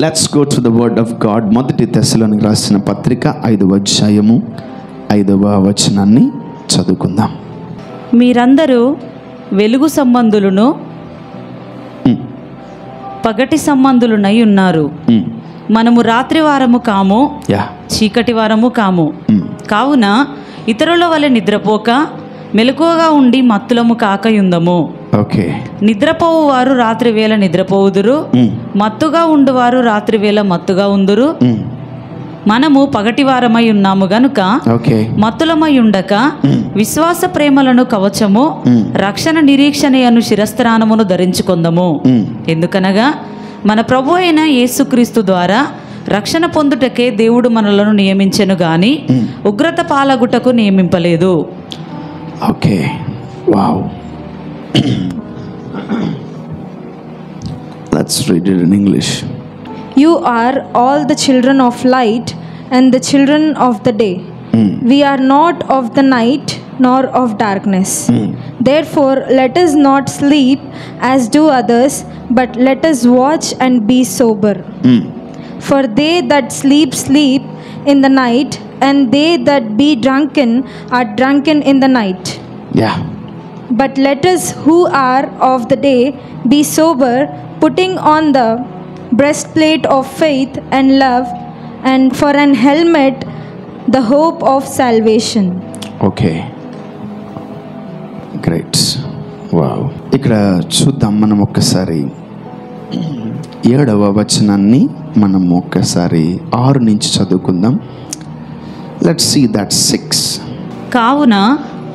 Let's go to the word of God. మొదటి తెస్సలోనికి రాసిన పత్రిక 5వ అధ్యాయము 5వ వచనాన్ని చదువుకుందాం. మీరందరూ వెలుగు సంబంధులను పగటి సంబంధులునై ఉన్నారు. మనము రాత్రి వారము కాము, చీకటి వారము కాము. కావున ఇతరుల వలె నిద్రపోక మెలకువగా ఉండి మత్తులము కాకయుందము. నిద్రపోవు వారు రాత్రి వేళ నిద్రపోవుదురు, మత్తుగా ఉండువారు రాత్రి వేళ మత్తుగా ఉందురు. మనము పగటి వారమై ఉన్నాము గనుక మత్తులమై ఉండక విశ్వాస ప్రేమలను కవచము, రక్షణ నిరీక్షణయను శిరస్త్రాణమును ధరించుకొందము. ఎందుకనగా మన ప్రభు అయిన యేసుక్రీస్తు ద్వారా రక్షణ పొందుటకే దేవుడు మనలను నియమించెను గాని ఉగ్రత పాలగుటకు నియమింపలేదు. Okay, wow. Let's read it in English. You are all the children of light and the children of the day. We are not of the night nor of darkness. Therefore let us not sleep as do others, but let us watch and be sober. For they that sleep, sleep in the night, and they that be drunken are drunken in the night. But let us who are of the day be sober, putting on the breastplate of faith and love, and for an helmet the hope of salvation. Okay, great, wow. ఇక్కడ చూద్దాం మనం ఒక్కసారి 7వ వచనాన్ని మనం ఒక్కసారి 6 నుంచి చదువుకుందాం. Let's see that 6.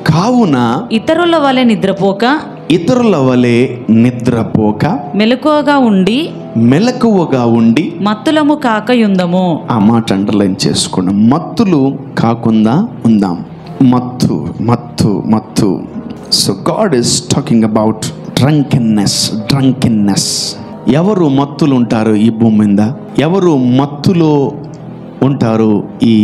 కావున ఇతరుల వలె నిద్రపోక మెలకువగా ఉండి మత్తులము కాకయుందము. ఆ మాట అండర్లైన్ చేసుకోండి. మత్తులు కాకుండా ఉందాం. మత్తు. So God is talking about drunkenness. ఎవరు మత్తులు ఉంటారు ఈ భూమి మీద? ఎవరు మత్తులో ఉంటారు ఈ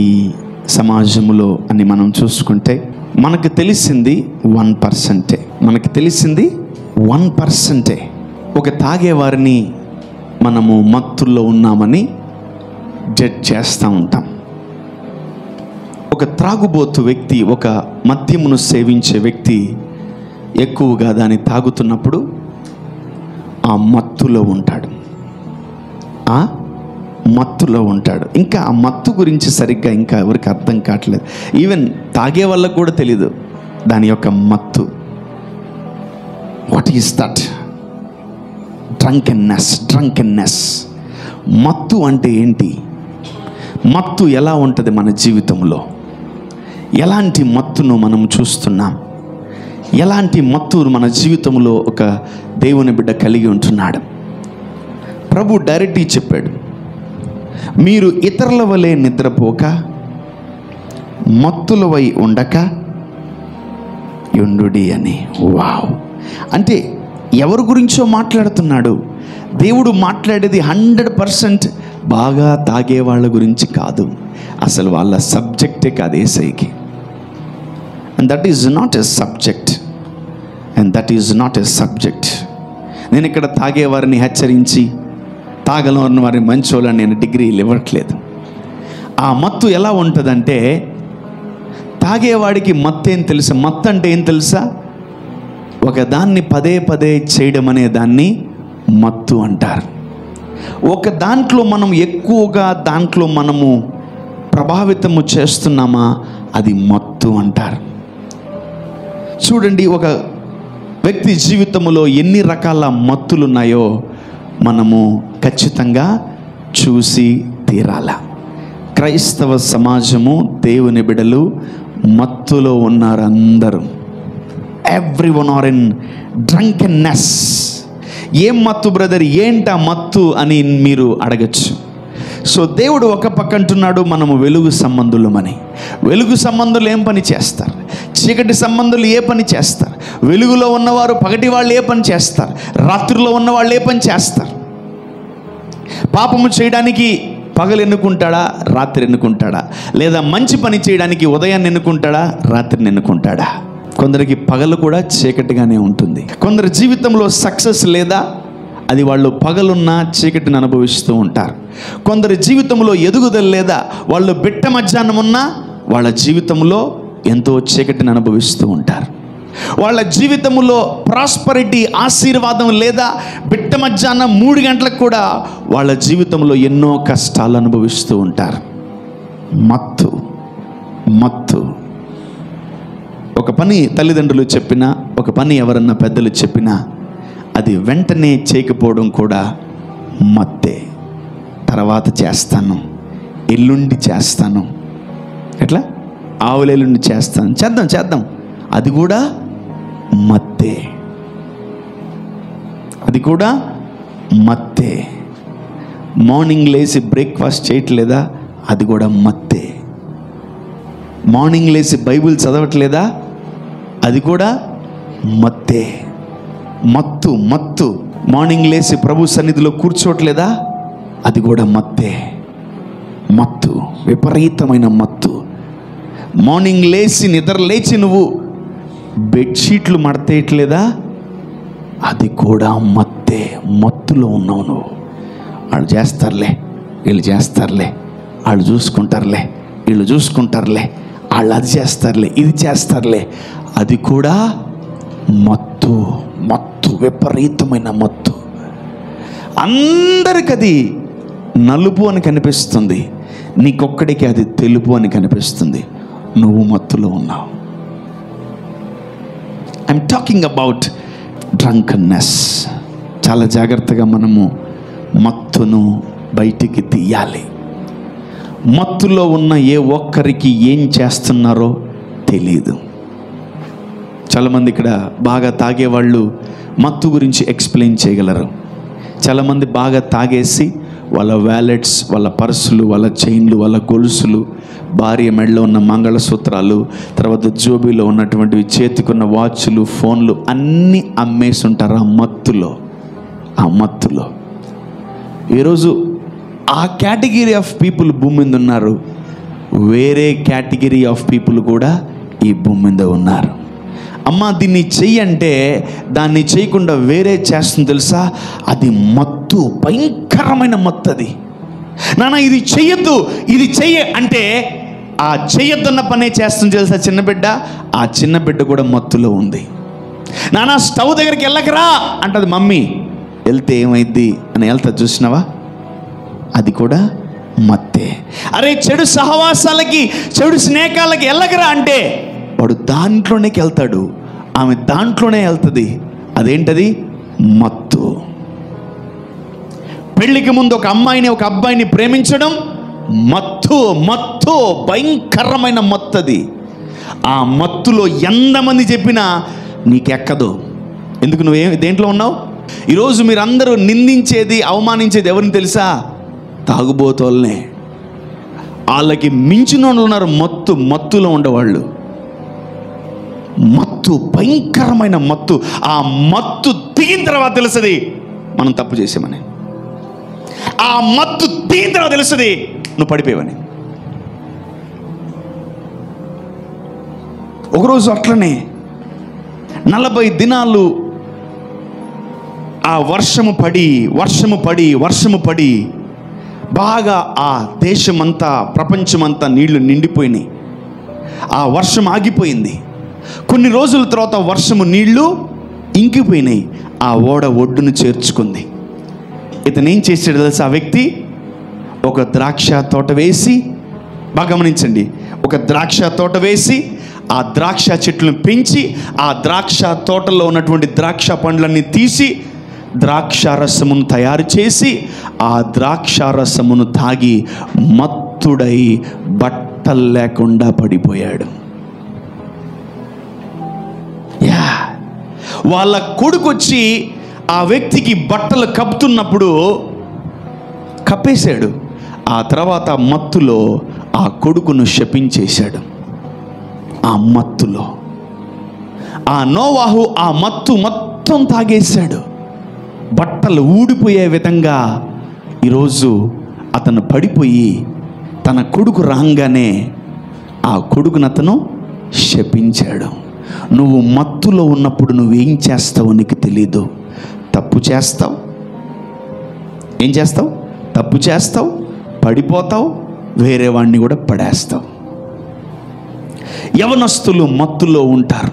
సమాజంలో అని మనం చూసుకుంటే మనకు తెలిసింది 1%. ఒక తాగేవారిని మనము మత్తుల్లో ఉన్నామని జడ్జ్ చేస్తూ ఉంటాం. ఒక త్రాగుబోతు వ్యక్తి, ఒక మద్యమును సేవించే వ్యక్తి ఎక్కువగా దాన్ని తాగుతున్నప్పుడు ఆ మత్తులో ఉంటాడు. ఇంకా ఆ మత్తు గురించి సరిగ్గా ఇంకా ఎవరికి అర్థం కావట్లేదు. ఈవెన్ తాగే వాళ్ళకు కూడా తెలీదు దాని యొక్క మత్తు. What is that? డ్రంకెన్నెస్. మత్తు అంటే ఏంటి? మత్తు ఎలా ఉంటుంది మన జీవితంలో? ఎలాంటి మత్తును మనం చూస్తున్నాం? ఎలాంటి మత్తు మన జీవితంలో ఒక దేవుని బిడ్డ కలిగి ఉంటున్నాడు? ప్రభు డైరెక్ట్గా చెప్పాడు, మీరు ఇతరుల వలె నిద్రపోక మత్తులవై ఉండక యుండుడి అని. వావ్. అంటే ఎవరి గురించో మాట్లాడుతున్నాడు దేవుడు. మాట్లాడేది 100% బాగా తాగే వాళ్ళ గురించి కాదు. అసలు వాళ్ళ సబ్జెక్టే కాదు యేసయ్యకి. And that is not a subject. నేను ఇక్కడ తాగేవారిని హెచ్చరించి తాగలేని వారిని మంచోళ్ళని నేను డిగ్రీలు ఇవ్వట్లేదు. ఆ మత్తు ఎలా ఉంటుందంటే, తాగేవాడికి మత్తు ఏం తెలుసా? మత్తు అంటే ఏం తెలుసా? ఒక దాన్ని పదే చేయడం అనే దాన్ని మత్తు అంటారు. ఒక దాంట్లో మనం ఎక్కువగా మనము ప్రభావితము చేస్తున్నామా, అది మత్తు అంటారు. చూడండి, ఒక వ్యక్తి జీవితంలో ఎన్ని రకాల మత్తులు ఉన్నాయో మనము ఖచ్చితంగా చూసి తీరాల. క్రైస్తవ సమాజము, దేవుని బిడ్డలు మత్తులో ఉన్నారు అందరూ. Everyone are in drunkenness. ఏం మత్తు బ్రదర్, ఏంటా మత్తు అని మీరు అడగచ్చు. సో దేవుడు ఒక పక్క అంటున్నాడు మనము వెలుగు సంబంధులమని. వెలుగు సంబంధులు ఏం పని చేస్తారు? చీకటి సంబంధులు ఏ పని చేస్తారు? వెలుగులో ఉన్నవారు పగటి వాళ్ళు ఏ పని చేస్తారు? రాత్రిలో ఉన్నవాళ్ళు ఏ పని చేస్తారు? పాపము చేయడానికి పగలు ఎన్నుకుంటాడా, రాత్రి ఎన్నుకుంటాడా? లేదా మంచి పని చేయడానికి ఉదయాన్ని ఎన్నుకుంటాడా, రాత్రిని ఎన్నుకుంటాడా? కొందరికి పగలు కూడా చీకటిగానే ఉంటుంది. కొందరి జీవితంలో సక్సెస్ లేదా అది వాళ్ళు పగలున్న చీకటిని అనుభవిస్తూ ఉంటారు. కొందరి జీవితంలో ఎదుగుదల లేదా, వాళ్ళు బిట్ట మధ్యాహ్నం ఉన్నా వాళ్ళ జీవితంలో ఎంతో చీకటిని అనుభవిస్తూ ఉంటారు. వాళ్ళ జీవితంలో ప్రాస్పరిటీ, ఆశీర్వాదం లేదా, బిట్ట మధ్యాహ్నం 3 గంటలకు కూడా వాళ్ళ జీవితంలో ఎన్నో కష్టాలు అనుభవిస్తూ ఉంటారు. మత్తు మత్తు. ఒక పని తల్లిదండ్రులు చెప్పినా, ఒక పని ఎవరన్నా పెద్దలు చెప్పినా అది వెంటనే చేయకపోవడం కూడా మత్తే. తర్వాత చేస్తాను, ఎల్లుండి చేస్తాను, ఎట్లా ఆవులెల్లుండి చేస్తాను, చేద్దాం, అది కూడా మత్తే. అది కూడా మత్తే. మార్నింగ్ లేచి బ్రేక్ఫాస్ట్ చేయట్లేదా, అది కూడా మత్తే. మార్నింగ్ లేచి బైబిల్ చదవట్లేదా, అది కూడా మత్తే. మత్తు మత్తు. మార్నింగ్ లేచి ప్రభు సన్నిధిలో కూర్చోట్లేదా, అది కూడా మత్తే. మత్తు, విపరీతమైన మత్తు. మార్నింగ్ లేచి నిద్ర లేచి నువ్వు బెడ్షీట్లు మడతేయట్లేదా, అది కూడా మత్తే. మత్తులో ఉన్నావు నువ్వు. వాళ్ళు చేస్తారులే, వీళ్ళు చేస్తారులే, వాళ్ళు చూసుకుంటారులే, వీళ్ళు చూసుకుంటారులే, వాళ్ళు అది చేస్తారులే, ఇది చేస్తారులే, అది కూడా మత్తు. మత్తు, విపరీతమైన మత్తు. అందరికి అది నలుపు అని కనిపిస్తుంది, నీకొక్కడికి అది తెలుపు అని కనిపిస్తుంది. నువ్వు మత్తులో ఉన్నావు. I'm talking about drunkenness. చాలా జాగ్రత్తగా మనము మత్తును బయటికి తీయాలి. మత్తులో ఉన్న ఏ ఒక్కరికి ఏం చేస్తున్నారో తెలీదు. చాలామంది ఇక్కడ బాగా తాగేవాళ్ళు మత్తు గురించి ఎక్స్ప్లెయిన్ చేయగలరు. చాలామంది బాగా తాగేసి వాళ్ళ వ్యాలెట్స్, వాళ్ళ పర్సులు, వాళ్ళ చైన్లు, వాళ్ళ గొలుసులు, భార్య మెడలో ఉన్న మంగళసూత్రాలు, తర్వాత జోబీలో ఉన్నటువంటివి, చేతికున్న వాచ్లు, ఫోన్లు అన్నీ అమ్మేసి ఉంటారు ఆ మత్తులో. ఆ మత్తులో ఈరోజు ఆ కేటగిరీ ఆఫ్ పీపుల్ భూమి మీద ఉన్నారు. వేరే కేటగిరీ ఆఫ్ పీపుల్ కూడా ఈ భూమి మీద ఉన్నారు. అమ్మ దీన్ని చెయ్యంటే దాన్ని చేయకుండా వేరే చేస్తుంది తెలుసా, అది మత్తు, భయంకరమైన మత్తు. అది నాన్న ఇది చెయ్యొద్దు, ఇది చెయ్య అంటే ఆ చెయ్యొద్దన్న పనే చేస్తుంది తెలుసా చిన్న బిడ్డ. ఆ చిన్న బిడ్డ కూడా మత్తులో ఉంది. నాన్న స్టవ్ దగ్గరికి వెళ్ళకరా అంటది మమ్మీ, వెళ్తే ఏమైద్ది అని వెళ్తా, చూసినావా, అది కూడా మత్తే. అరే చెడు సహవాసాలకి, చెడు స్నేహాలకి వెళ్ళకరా అంటే వాడు దాంట్లోనే వెళ్తాడు, ఆమె దాంట్లోనే వెళ్తుంది. అదేంటది? మత్తు. పెళ్లికి ముందు ఒక అమ్మాయిని, ఒక అబ్బాయిని ప్రేమించడం మత్తు. మత్తు, భయంకరమైన మత్తు అది. ఆ మత్తులో ఎంతమంది చెప్పినా నీకెక్కదు. ఎందుకు? దేంట్లో ఉన్నావు? ఈరోజు మీరందరూ నిందించేది, అవమానించేది ఎవరిని తెలుసా? తాగుబోతోళ్ళనే. వాళ్ళకి మించిన వాళ్ళు ఉన్నారు మత్తులో ఉండేవాళ్ళు. మత్తు, భయంకరమైన మత్తు. ఆ మత్తు దిగిన తర్వాత తెలుస్తుంది మనం తప్పు చేసామని. ఆ మత్తు దిగిన తర్వాత తెలుస్తుంది నువ్వు పడిపోయావని. ఒకరోజు అట్లనే 40 దినాలు ఆ వర్షము పడి బాగా ఆ దేశమంతా, ప్రపంచమంతా నీళ్లు నిండిపోయినాయి. ఆ వర్షం ఆగిపోయింది. కొన్ని రోజుల తర్వాత వర్షము నీళ్లు ఇంకిపోయినాయి. ఆ ఓడ ఒడ్డును చేర్చుకుంది. ఇతను ఏం చేశాడు తెలుసా? ఆ వ్యక్తి ఒక ద్రాక్ష తోట వేసి, బాగా గమనించండి, ఒక ద్రాక్ష తోట వేసి ఆ ద్రాక్ష చెట్లను పెంచి ఆ ద్రాక్ష తోటలో ఉన్నటువంటి ద్రాక్ష పండ్లన్నీ తీసి ద్రాక్షారసమును తయారు చేసి ఆ ద్రాక్షారసమును తాగి మత్తుడై బట్టలు లేకుండా పడిపోయాడు. వాళ్ళ కొడుకొచ్చి ఆ వ్యక్తికి బట్టలు కప్పుతున్నప్పుడు కప్పేశాడు. ఆ తర్వాత మత్తులో ఆ కొడుకును శపించేశాడు. ఆ మత్తులో ఆ నోవాహు ఆ మత్తు మొత్తం తాగేశాడు. బట్టలు ఊడిపోయే విధంగా ఈరోజు అతను పడిపోయి తన కొడుకు రాగానే ఆ కొడుకును అతను శపించాడు. నువ్వు మత్తులో ఉన్నప్పుడు నువ్వేం చేస్తావో నీకు తెలీదు. తప్పు చేస్తావు, ఏం చేస్తావు? తప్పు చేస్తావు, పడిపోతావు, వేరే వాడిని కూడా పడేస్తావు. యవనస్తులు మత్తులో ఉంటారు,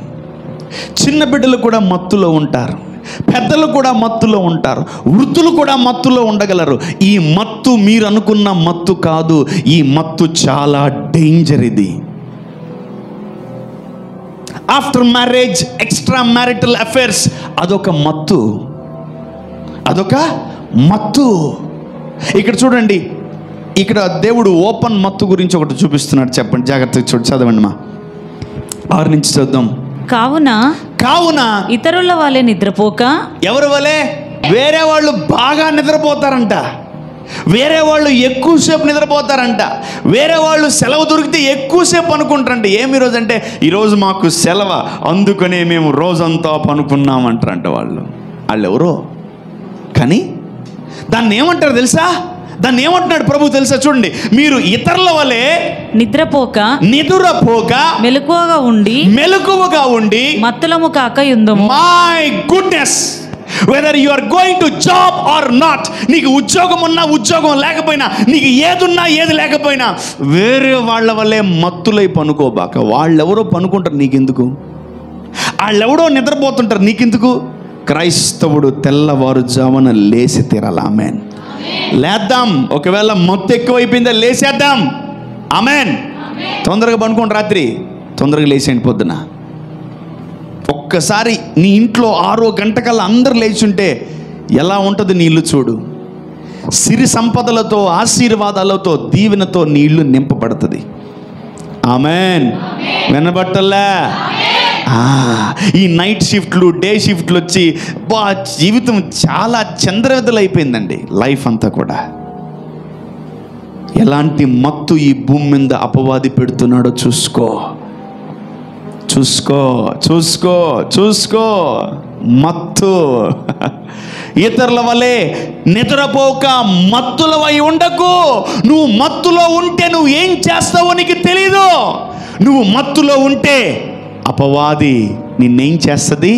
చిన్న బిడ్డలు కూడా మత్తులో ఉంటారు, పెద్దలు కూడా మత్తులో ఉంటారు, వృద్ధులు కూడా మత్తులో ఉండగలరు. ఈ మత్తు మీరు అనుకున్న మత్తు కాదు. ఈ మత్తు చాలా డేంజర్. ఇది after marriage extra marital affairs, అదొక మత్తు, అదొక మత్తు. ఇక్కడ చూడండి, ఇక్కడ దేవుడు ఓపెన్ మత్తు గురించి ఒకటి చూపిస్తున్నాడు. చెప్పండి, జాగ్రత్తగా చదవండి మా 6 నుంచి చదువుదాం. కావున ఇతరుల వలె నిద్రపోక. ఎవరి వలె? వేరే వాళ్ళు బాగా నిద్రపోతారంట, వేరే వాళ్ళు ఎక్కువసేపు నిద్రపోతారంట, వేరే వాళ్ళు సెలవు దొరికితే ఎక్కువసేపు అనుకుంటారంట. ఏమి రోజు అంటే, ఈరోజు మాకు సెలవు, అందుకనే మేము రోజంతా పనుకున్నామంటారంట. వాళ్ళు ఎవరో కానీ దాన్ని ఏమంటారు తెలుసా? దాన్ని ఏమంటున్నాడు ప్రభు తెలుసా? చూడండి, మీరు ఇతరుల వలె నిద్రపోక మెలకువగా ఉండి మత్తులము కాక యుందుము. My goodness, whether you are going to job or not, నీకు ఉద్యోగం ఉన్నా ఉద్యోగం లేకపోయినా, నీకు ఏదున్నా ఏది లేకపోయినా, వేరే వాళ్ళ వల్లే మత్తులై పనుకోబాక. వాళ్ళెవరో పనుకుంటారు, నీకెందుకు? వాళ్ళెవడో నిద్రపోతుంటారు, నీకెందుకు? క్రైస్తవుడు తెల్లవారుజామున లేచి తీరాలి. ఆమెన్. లేద్దాం. ఒకవేళ మత్తు ఎక్కువైపోయిందా, లేచేద్దాం. ఆమెన్. తొందరగా పనుకోండి, రాత్రి తొందరగా లేచేయండి. పొద్దున ఒక్కసారి నీ ఇంట్లో 6 గంటకల్లా అందరు లేచుంటే ఎలా ఉంటుంది నీ ఇల్లు చూడు. సిరి సంపదలతో, ఆశీర్వాదాలతో, దీవెనతో నీ ఇల్లు నింపబడుతుంది. ఆమెన్. వినబట్టల్లా? ఈ నైట్ షిఫ్ట్లు, డే షిఫ్ట్లు వచ్చి జీవితం చాలా చంద్రవిధులైపోయిందండి. లైఫ్ అంతా కూడా ఎలాంటి మత్తు ఈ భూమి మీద అపవాది పెడుతున్నాడో చూసుకో, చూసుకో, చూసుకో, చూసుకో. మత్తు. ఇతరుల వలె నిద్రపోక మత్తులవై ఉండకు. నువ్వు మత్తులో ఉంటే నువ్వు ఏం చేస్తావో నీకు తెలీదు. నువ్వు మత్తులో ఉంటే అపవాది నిన్నేం చేస్తుంది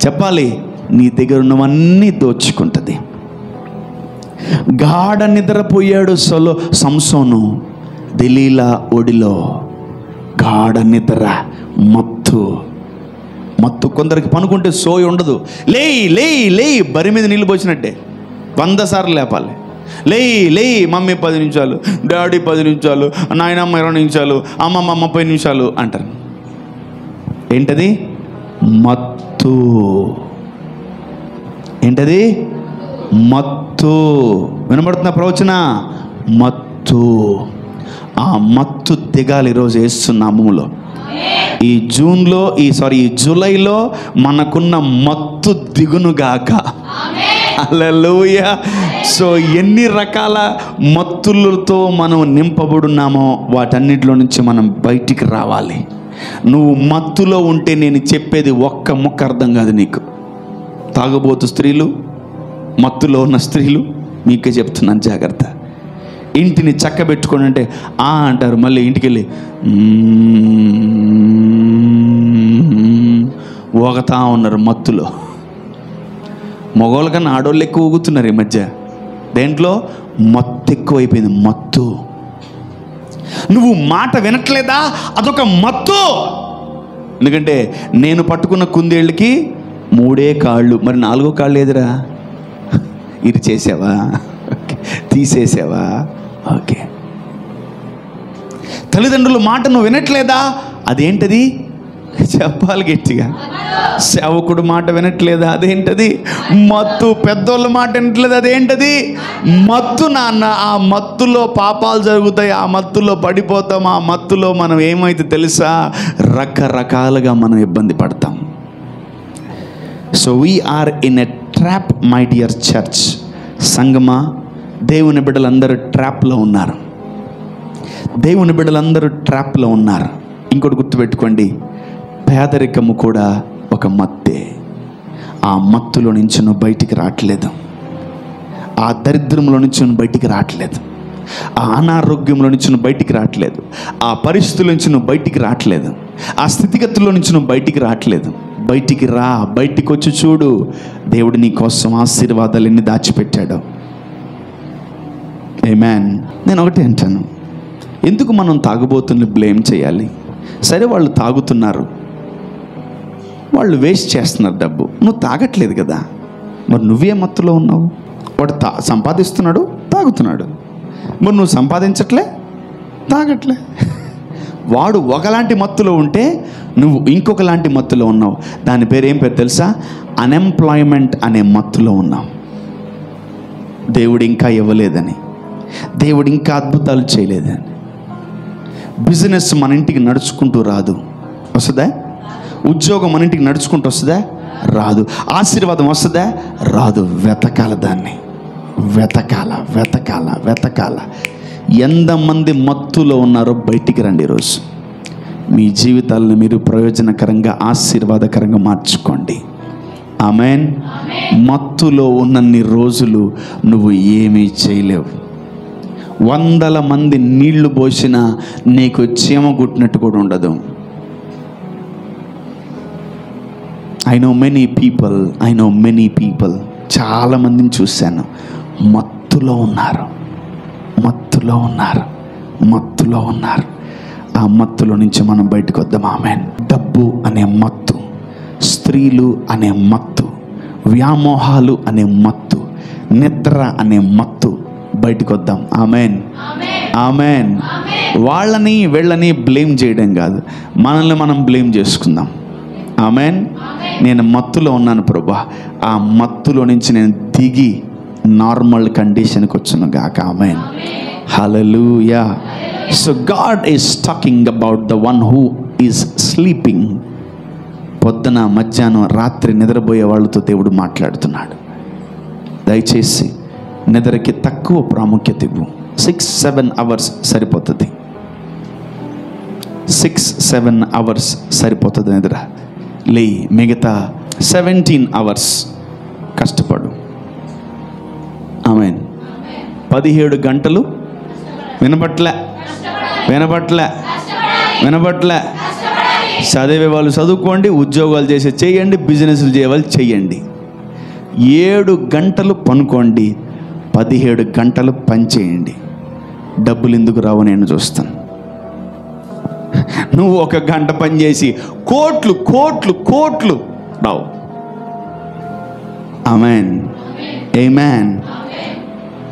చెప్పాలి? నీ దగ్గర ఉన్నవన్నీ దోచుకుంటుంది. గాఢ నిద్రపోయాడు సంసోను దెలీలా ఒడిలో. గాఢ నిద్ర, మత్తు. కొందరికి పనుకుంటే సోయి ఉండదు. లేయి బరి మీద నీళ్ళు పోసినట్టే 100 సార్లు లేపాలి. లేయి మమ్మీ 10 నిమిషాలు, డాడీ 10 నిమిషాలు, నాయనమ్మ 20 నిమిషాలు, అమ్మమ్మ 30 నిమిషాలు అంటారు. ఏంటది? మత్తు. ఏంటది? మత్తు. వినబడుతున్న ప్రవచన? మత్తు. ఆ మత్తు దిగాలి ఈరోజు యేసు నామములో. ఈ జూలైలో మనకున్న మత్తు దిగునుగాక. హల్లెలూయా. సో ఎన్ని రకాల మత్తులతో మనం నింపబడున్నామో వాటన్నిటిలో నుంచి మనం బయటికి రావాలి. నువ్వు మత్తులో ఉంటే నేను చెప్పేది ఒక్క ముక్క అర్థం కాదు నీకు. తాగుబోతు స్త్రీలు, మత్తులో ఉన్న స్త్రీలు, మీకే చెప్తున్నాను జాగ్రత్త. ఇంటిని చక్కబెట్టుకోండి అంటే అంటారు, మళ్ళీ ఇంటికి వెళ్ళి ఊగతా ఉన్నారు మత్తులో. మగవాళ్ళ కన్నా ఆడవాళ్ళు ఎక్కువ ఊగుతున్నారు ఈ మధ్య. దేంట్లో? మత్తు ఎక్కువైపోయింది. మత్తు. నువ్వు మాట వినట్లేదా? అదొక మత్తు. ఎందుకంటే నేను పట్టుకున్న కుందేళ్ళకి 3 కాళ్ళు, మరి 4వ కాళ్ళు ఏదిరా? ఇది చేసావా? తీసేసావా? ఓకే. తల్లిదండ్రుల మాట నువ్వు వినట్లేదా? అదేంటది? చెప్పాలి గట్టిగా. సేవకుడు మాట వినట్లేదా? అదేంటది? మత్తు. పెద్దోళ్ళ మాట వినట్లేదు, అదేంటది? మత్తు నాన్న. ఆ మత్తులో పాపాలు జరుగుతాయి, ఆ మత్తులో పడిపోతాం, ఆ మత్తులో మనం ఏమైతే తెలుసా, రకరకాలుగా మనం ఇబ్బంది పడతాం. So we are in a trap my dear church. సంగమా, దేవుని బిడ్డలందరూ ట్రాప్లో ఉన్నారు. దేవుని బిడ్డలందరూ ట్రాప్లో ఉన్నారు. ఇంకోటి గుర్తుపెట్టుకోండి, పేదరికము కూడా ఒక మత్తే. ఆ మత్తులో నుంచి నువ్వు బయటికి రావట్లేదు. ఆ దరిద్రంలో నుంచి నువ్వు బయటికి రావట్లేదు. ఆ అనారోగ్యంలో నుంచి నువ్వు బయటికి రావట్లేదు. ఆ పరిస్థితుల నుంచి నువ్వు బయటికి రావట్లేదు. ఆ స్థితిగతుల్లో నుంచి నువ్వు బయటికి రావట్లేదు. బయటికి రా. బయటికి వచ్చి చూడు, దేవుడు నీ కోసం ఆశీర్వాదాలు ఎన్ని దాచిపెట్టాడో. ఆమేన్. నేను ఒకటి అంటాను, ఎందుకు మనం తాగుబోతుల్ని బ్లేమ్ చేయాలి? సరే, వాళ్ళు తాగుతున్నారు, వాళ్ళు వేస్ట్ చేస్తున్నారు డబ్బు, నువ్వు తాగట్లేదు కదా, మరి నువ్వే మత్తులో ఉన్నావు. వాడు సంపాదిస్తున్నాడు, తాగుతున్నాడు, మరి నువ్వు సంపాదించట్లే, తాగట్లే. వాడు ఒకలాంటి మత్తులో ఉంటే నువ్వు ఇంకొకలాంటి మత్తులో ఉన్నావు. దాని పేరు ఏం పేరు తెలుసా? అన్ఎంప్లాయ్మెంట్ అనే మత్తులో ఉన్నావు. దేవుడు ఇంకా ఇవ్వలేదని, దేవుడు ఇంకా అద్భుతాలు చేయలేదని. బిజినెస్ మన ఇంటికి నడుచుకుంటూ రాదు, వస్తుందా? ఉద్యోగం మన ఇంటికి నడుచుకుంటూ వస్తుందా? రాదు. ఆశీర్వాదం వస్తుందా? రాదు. వెతకాల దాన్ని, వెతకాల వెతకాల వెతకాల. ఎంతమంది మత్తులో ఉన్నారో బయటికి రండి. ఈరోజు మీ జీవితాలను మీరు ప్రయోజనకరంగా, ఆశీర్వాదకరంగా మార్చుకోండి. ఆమేన్. మత్తులో ఉన్నన్ని రోజులు నువ్వు ఏమీ చేయలేవు. 100 మంది నీళ్లు పోసినా నీకు చీమ గుట్టినట్టు కూడా ఉండదు. ఐ నో మెనీ పీపుల్, చాలామందిని చూశాను, మత్తులో ఉన్నారు. ఆ మత్తులో నుంచి మనం బయటకు వద్దాం. ఆమేన్. డబ్బు అనే మత్తు, స్త్రీలు అనే మత్తు, వ్యామోహాలు అనే మత్తు, నిద్ర అనే మత్తు, బయటకు వద్దాం. ఆమేన్, ఆమేన్. వాళ్ళని వీళ్ళని బ్లేమ్ చేయడం కాదు, మనల్ని మనం బ్లేమ్ చేసుకుందాం. ఆమేన్. నేను మత్తులో ఉన్నాను ప్రభా, ఆ మత్తులో నుంచి నేను దిగి నార్మల్ కండిషన్కి వచ్చును గాక. ఆమేన్. హల్లెలూయా. So God is talking about the one who is sleeping. పొద్దున, మధ్యాహ్నం, రాత్రి నిద్రపోయే వాళ్ళతో దేవుడు మాట్లాడుతున్నాడు. దయచేసి నిద్రకి తక్కువ ప్రాముఖ్యత ఇవ్వు. 6-7 అవర్స్ సరిపోతుంది. 6-7 అవర్స్ సరిపోతుంది నిద్ర. లే, మిగతా 17 అవర్స్ కష్టపడు. ఆమేన్. 17 గంటలు వినపట్లే. చదివే వాళ్ళు చదువుకోండి, ఉద్యోగాలు చేసే చేయండి, బిజినెస్లు చేయవాళ్ళు చేయండి. 7 గంటలు పనుకోండి, 17 గంటలు పని చేయండి. డబ్బులు ఎందుకు రావు నేను చూస్తాను. నువ్వు 1 గంట పని చేసి కోట్లు కోట్లు కోట్లు రావు. ఆమేన్, ఆమేన్.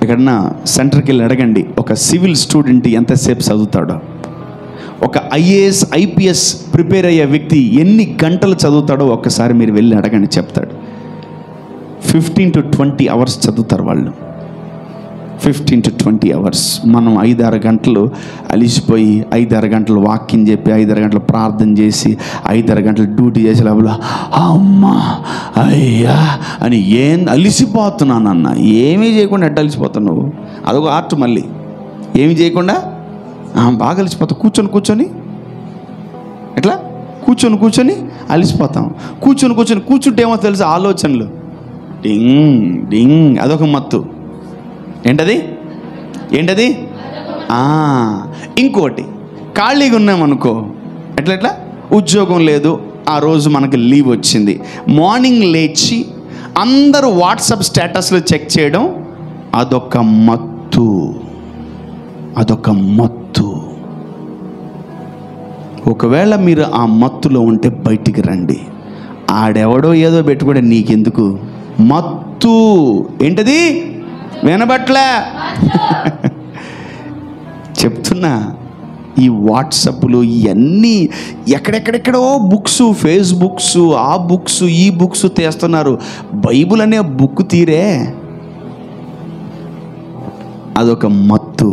ఎక్కడన్నా సెంటర్కి వెళ్ళి అడగండి, ఒక సివిల్ స్టూడెంట్ ఎంతసేపు చదువుతాడో, ఒక ఐఏఎస్ ఐపీఎస్ ప్రిపేర్ అయ్యే వ్యక్తి ఎన్ని గంటలు చదువుతాడో ఒక్కసారి మీరు వెళ్ళి అడగండి, చెప్తాడు. 15 to 20 అవర్స్ చదువుతారు వాళ్ళు. 15 to 20 అవర్స్. మనం 5-6 గంటలు అలిసిపోయి 5-6 గంటలు వాక్యం చెప్పి 5-6 గంటలు ప్రార్థన చేసి 5-6 గంటలు డ్యూటీ చేసే లోపల అమ్మా అయ్యా అని ఏం అలిసిపోతున్నానన్న. ఏమీ చేయకుండా ఎట్ట అలిసిపోతున్నావు? అదొక ఆర్ట్. మళ్ళీ ఏమి చేయకుండా బాగా అలిసిపోతావు. కూర్చొని ఎట్లా కూర్చొని అలిసిపోతాం. కూర్చుంటే ఏమో తెలుసు, ఆలోచనలు డింగ్ డింగ్, అదొక మత్తు. ఏంటది? ఇంకోటి, ఖాళీగా ఉన్నామనుకో, ఎట్లా ఉద్యోగం లేదు, ఆ రోజు మనకి లీవ్ వచ్చింది, మార్నింగ్ లేచి అందరూ వాట్సాప్ స్టేటస్లు చెక్ చేయడం, అదొక మత్తు. ఒకవేళ మీరు ఆ మత్తులో ఉంటే బయటికి రండి. ఆడెవడో ఏదో పెట్టుకుంటే నీకెందుకు? మత్తు. ఏంటది? వినబట్లే. చెప్తున్నా, ఈ వాట్సాప్లు ఇవన్నీ ఎక్కడెక్కడెక్కడో బుక్స్, ఫేస్బుక్స్, ఆ బుక్స్, ఈ బుక్స్ తీస్తున్నారు. బైబుల్ అనే బుక్ తీరే, అదొక మత్తు.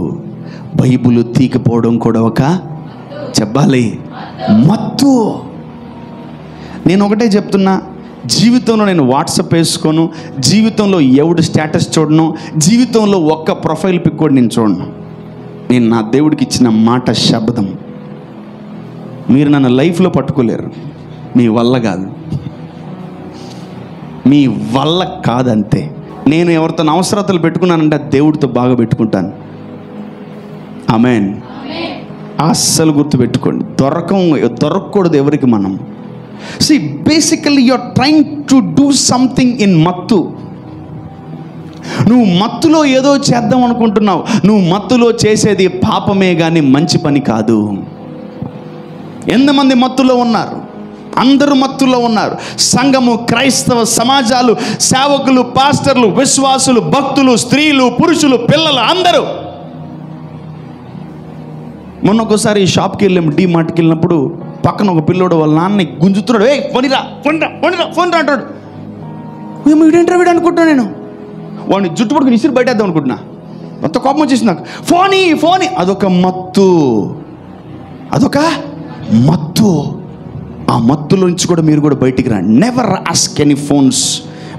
బైబుల్ తీకపోవడం కూడా ఒక చెప్పాలి మత్తు. నేను ఒకటే చెప్తున్నా, జీవితంలో నేను వాట్సాప్ వేసుకోను, జీవితంలో ఎవడు స్టేటస్ చూడను, జీవితంలో ఒక్క ప్రొఫైల్ పిక్ కూడా నేను చూడను. నేను నా దేవుడికి ఇచ్చిన మాట శబ్దం. మీరు నన్ను లైఫ్లో పట్టుకోలేరు, మీ వల్ల కాదంతే. నేను ఎవరితో అవసరతలు పెట్టుకున్నానంటే దేవుడితో బాగా పెట్టుకుంటాను. ఆమేన్. అస్సలు గుర్తుపెట్టుకోండి, దొరకకూడదు ఎవరికి మనం. See, basically you're trying to do something in మత్తు. నువ్వు మత్తులో ఏదో చేద్దాం అనుకుంటున్నావు. నువ్వు మత్తులో చేసేది పాపమే కానీ మంచి పని కాదు. ఎంతమంది మత్తులో ఉన్నారు? అందరూ మత్తులో ఉన్నారు. సంఘము, క్రైస్తవ సమాజాలు, సేవకులు, పాస్టర్లు, విశ్వాసులు, భక్తులు, స్త్రీలు, పురుషులు, పిల్లలు అందరూ. మొన్న ఒకసారి షాప్కి వెళ్ళాము, డీ మార్ట్కి వెళ్ళినప్పుడు పక్కన ఒక పిల్లోడు వాళ్ళ నాన్నని గుంజుతున్నాడు. ఫోన్ రా అంటాడు. మేము వీడేంట్రా వీడు అనుకుంటున్నా. నేను వాడిని జుట్టు పట్టుకుని ఇసిరి బయటేద్దాం అనుకుంటున్నా. మొత్తం కోపం వచ్చేసింది నాకు. ఫోనీ అదొక మత్తు, అదొక మత్తు. ఆ మత్తులో నుంచి కూడా మీరు కూడా బయటికి రండి. Never ask any phones.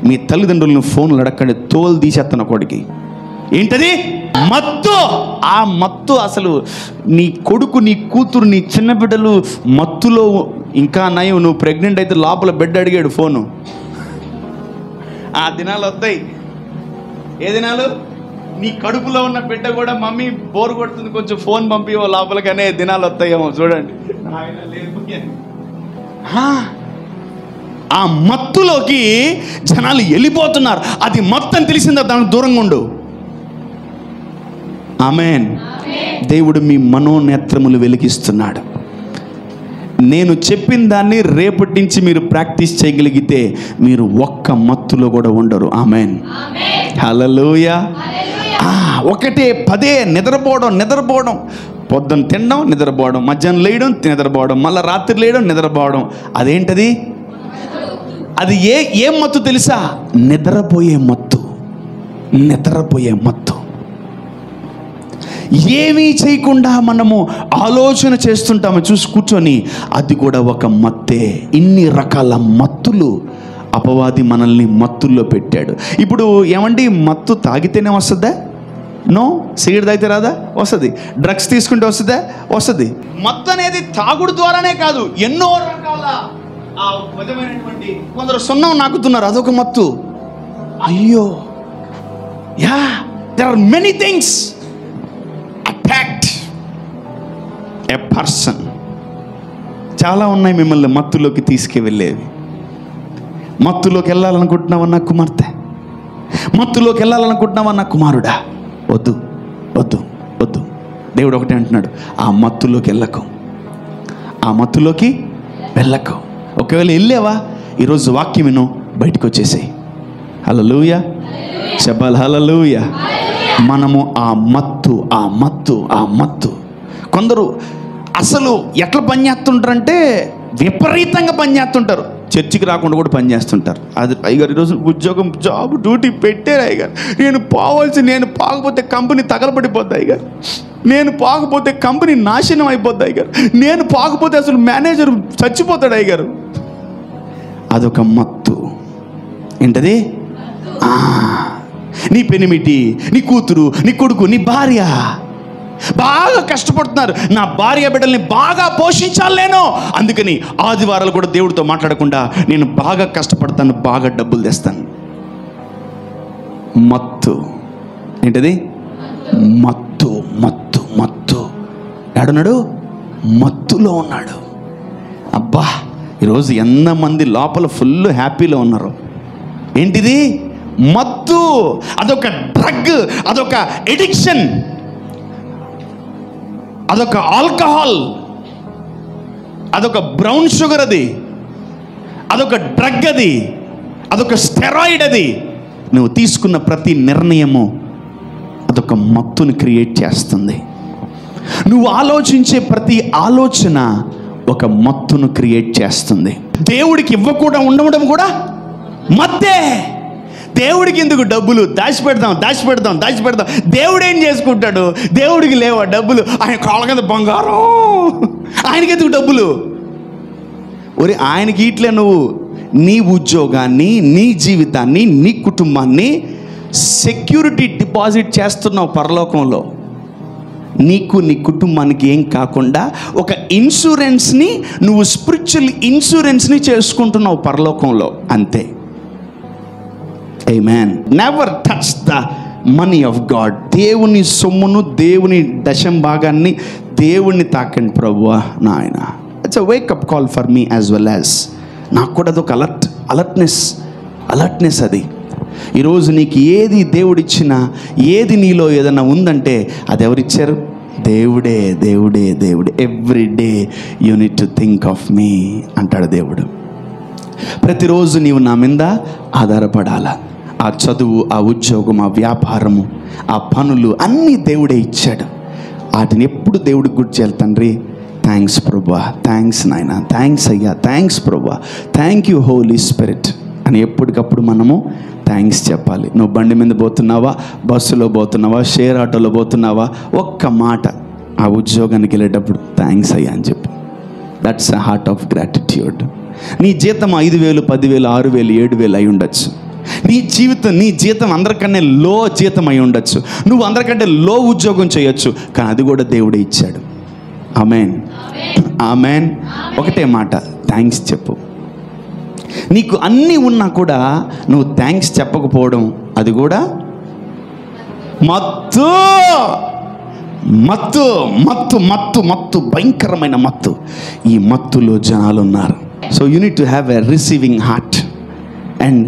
మీ తల్లిదండ్రులను ఫోన్లు అడగండి, తోలు తీసేస్తాను ఒకడికి. ఏంటది? మత్తు. ఆ మత్తు అసలు నీ కొడుకు, నీ కూతురు, నీ చిన్న బిడ్డలు మత్తులో. ఇంకా నయం, నువ్వు ప్రెగ్నెంట్ అయితే లోపల బెడ్ అడిగాడు ఫోను. ఆ దినాలు వస్తాయి. ఏ దినాలు? నీ కడుపులో ఉన్న బిడ్డ కూడా మమ్మీ బోర్ కొడుతుంది, కొంచెం ఫోన్ పంపివో లోపలికనే దినాలు వస్తాయేమో. చూడండి, ఆ మత్తులోకి జనాలు వెళ్ళిపోతున్నారు. అది మత్తు అని తెలిసిందా? దానికి దూరంగా ఉండు. ఆమేన్. దేవుడు మీ మనోనేత్రములు వెలిగిస్తున్నాడు. నేను చెప్పిన దాన్ని రేపటి నుంచి మీరు ప్రాక్టీస్ చేయగలిగితే మీరు ఒక్క మత్తులో కూడా ఉండరు. ఆమేన్. హల్లెలూయా. ఒకటే పదే నిద్రపోవడం, పొద్దున్న తినడం, నిద్రపోవడం, మధ్యాహ్నం లేయడం, నిద్రపోవడం, మళ్ళీ రాత్రి లేయడం, నిద్రపోవడం. అదేంటది? అది ఏం మత్తు తెలుసా? నిద్రపోయే మత్తు. ఏమీ చేయకుండా మనము ఆలోచన చేస్తుంటాము చూసి కూర్చొని, అది కూడా ఒక మత్తే. ఇన్ని రకాల మత్తులు అపవాది మనల్ని మత్తుల్లో పెట్టాడు. ఇప్పుడు ఏమండి, మత్తు తాగితేనే వస్తుందా? నో. సిగరెట్ తాగితే రాదా? వస్తుంది. డ్రగ్స్ తీసుకుంటే వస్తుందా? వస్తుంది. మత్తు అనేది తాగుడు ద్వారానే కాదు, ఎన్నో రకాల ఆ విధమైనటువంటి కొందరు సున్నం నాకుతున్నారు, అదొక మత్తు. అయ్యో, yeah, there are many things attract a person. చాలా ఉన్నాయి మిమ్మల్ని మత్తులోకి తీసుకువెళ్ళేవి. మత్తులోకి వెళ్ళాలనుకుంటున్నావన్నా కుమార్తె, మత్తులోకి వెళ్ళాలనుకుంటున్నావన్నా కుమారుడా, వద్దు. దేవుడు ఒకటే అంటున్నాడు, ఆ మత్తులోకి వెళ్ళకు. ఒకవేళ వెళ్ళావా, ఈరోజు వాక్యం విను, బయటకు వచ్చేసాయి. హల్లెలూయా, చెప్పాలి హల్లెలూయా. మనము ఆ మత్తు. కొందరు అసలు ఎట్లా పనిచేస్తుంటారంటే విపరీతంగా పనిచేస్తుంటారు. చర్చికి రాకుండా కూడా పనిచేస్తుంటారు. అది అయ్యగారు ఈరోజు ఉద్యోగం, జాబ్, డ్యూటీ పెట్టారు అయ్యగారు. నేను పోకపోతే కంపెనీ తగలబడిపోద్ది అయ్యగారు. నేను పోకపోతే కంపెనీ నాశనం అయిపోద్ది అయ్యగారు. నేను పోకపోతే అసలు మేనేజర్ చచ్చిపోతాడు అయ్యగారు. అదొక మత్తు. ఏంటది? నీ పెనిమిటి, నీ కూతురు, నీ కొడుకు, నీ భార్య బాగా కష్టపడుతున్నారు. నా భార్య బిడ్డల్ని బాగా పోషించాలి నేను, అందుకని ఆదివారాలు కూడా దేవుడితో మాట్లాడకుండా నేను బాగా కష్టపడతాను, బాగా డబ్బులు తెస్తాను. మత్తు. ఏంటది? మత్తు. ఏడున్నాడు? మత్తులో ఉన్నాడు. అబ్బా, ఈరోజు ఎంతమంది లోపల ఫుల్ హ్యాపీలో ఉన్నారు. ఏంటిది? మత్తు. అదొక డ్రగ్, అదొక ఎడిక్షన్, అదొక ఆల్కహాల్, అదొక బ్రౌన్ షుగర్, అదొక డ్రగ్, అదొక స్టెరాయిడ్. నువ్వు తీసుకున్న ప్రతి నిర్ణయము అదొక మత్తుని క్రియేట్ చేస్తుంది. నువ్వు ఆలోచించే ప్రతి ఆలోచన ఒక మత్తును క్రియేట్ చేస్తుంది. దేవుడికి ఇవ్వకుండా ఉండడం కూడా మత్తే. దేవుడికి ఎందుకు డబ్బులు? దాచిపెడదాం. దేవుడు ఏం చేసుకుంటాడు? దేవుడికి లేవా డబ్బులు? ఆయన కాళ్ళ కింద బంగారం, ఆయనకి ఎందుకు డబ్బులు? ఒరే, ఆయనకి ఇట్లే నువ్వు నీ ఉద్యోగాన్ని, నీ జీవితాన్ని, నీ కుటుంబాన్ని సెక్యూరిటీ డిపాజిట్ చేస్తున్నావు పరలోకంలో. నీకు, నీ కుటుంబానికి ఏం కాకుండా ఒక ఇన్సూరెన్స్ని, నువ్వు స్పిరిచువల్ ఇన్సూరెన్స్ని చేసుకుంటున్నావు పరలోకంలో, అంతే. ఆమేన్. Never touch the money of God. దేవుని సొమ్మును, దేవుని దశం భాగాన్ని, దేవుణ్ణి తాకండి ప్రభువా నాయన. It's a wake up call for me as well as. నాకు కూడా అదొక అలర్ట్నెస్ అది. ఈరోజు నీకు ఏది దేవుడిచ్చినా, ఏది నీలో ఏదైనా ఉందంటే అది ఎవరిచ్చారు? దేవుడే, దేవుడే, దేవుడే. Every day you need to think of me అంటాడు దేవుడు. ప్రతిరోజు నీవు నా మీద ఆధారపడాలా. ఆ చదువు, ఆ ఉద్యోగం, ఆ వ్యాపారము, ఆ పనులు అన్నీ దేవుడే ఇచ్చాడు. వాటిని ఎప్పుడు దేవుడికి గుర్తు చేయాలి. తండ్రి థ్యాంక్స్ ప్రభువా, థ్యాంక్స్ నాయన, థ్యాంక్స్ అయ్యా, థ్యాంక్స్ ప్రభువా, థ్యాంక్ యూ హోలీ స్పిరిట్ అని ఎప్పటికప్పుడు మనము థ్యాంక్స్ చెప్పాలి. నువ్వు బండి మీద పోతున్నావా, బస్సులో పోతున్నావా, షేర్ ఆటోలో పోతున్నావా, ఒక్క మాట ఆ ఉద్యోగానికి వెళ్ళేటప్పుడు థ్యాంక్స్ అయ్యా అని చెప్పు. That's a heart of gratitude. నీ జీతం 5,000, 10,000, 6,000, 7,000 అయి ఉండొచ్చు. నీ జీతం అందరికన్నా లో జీతం అయి ఉండొచ్చు. నువ్వు అందరికంటే లో ఉద్యోగం చేయొచ్చు, కానీ అది కూడా దేవుడే ఇచ్చాడు. Amen, amen. ఒకటే మాట, థ్యాంక్స్ చెప్పు. నీకు అన్నీ ఉన్నా కూడా నువ్వు థ్యాంక్స్ చెప్పకపోవడం అది కూడా మత్తు, మత్తు, మత్తు, మత్తు, మత్తు, భయంకరమైన మత్తు. ఈ మత్తులో జనాలు ఉన్నారు. So you need to have a receiving heart. And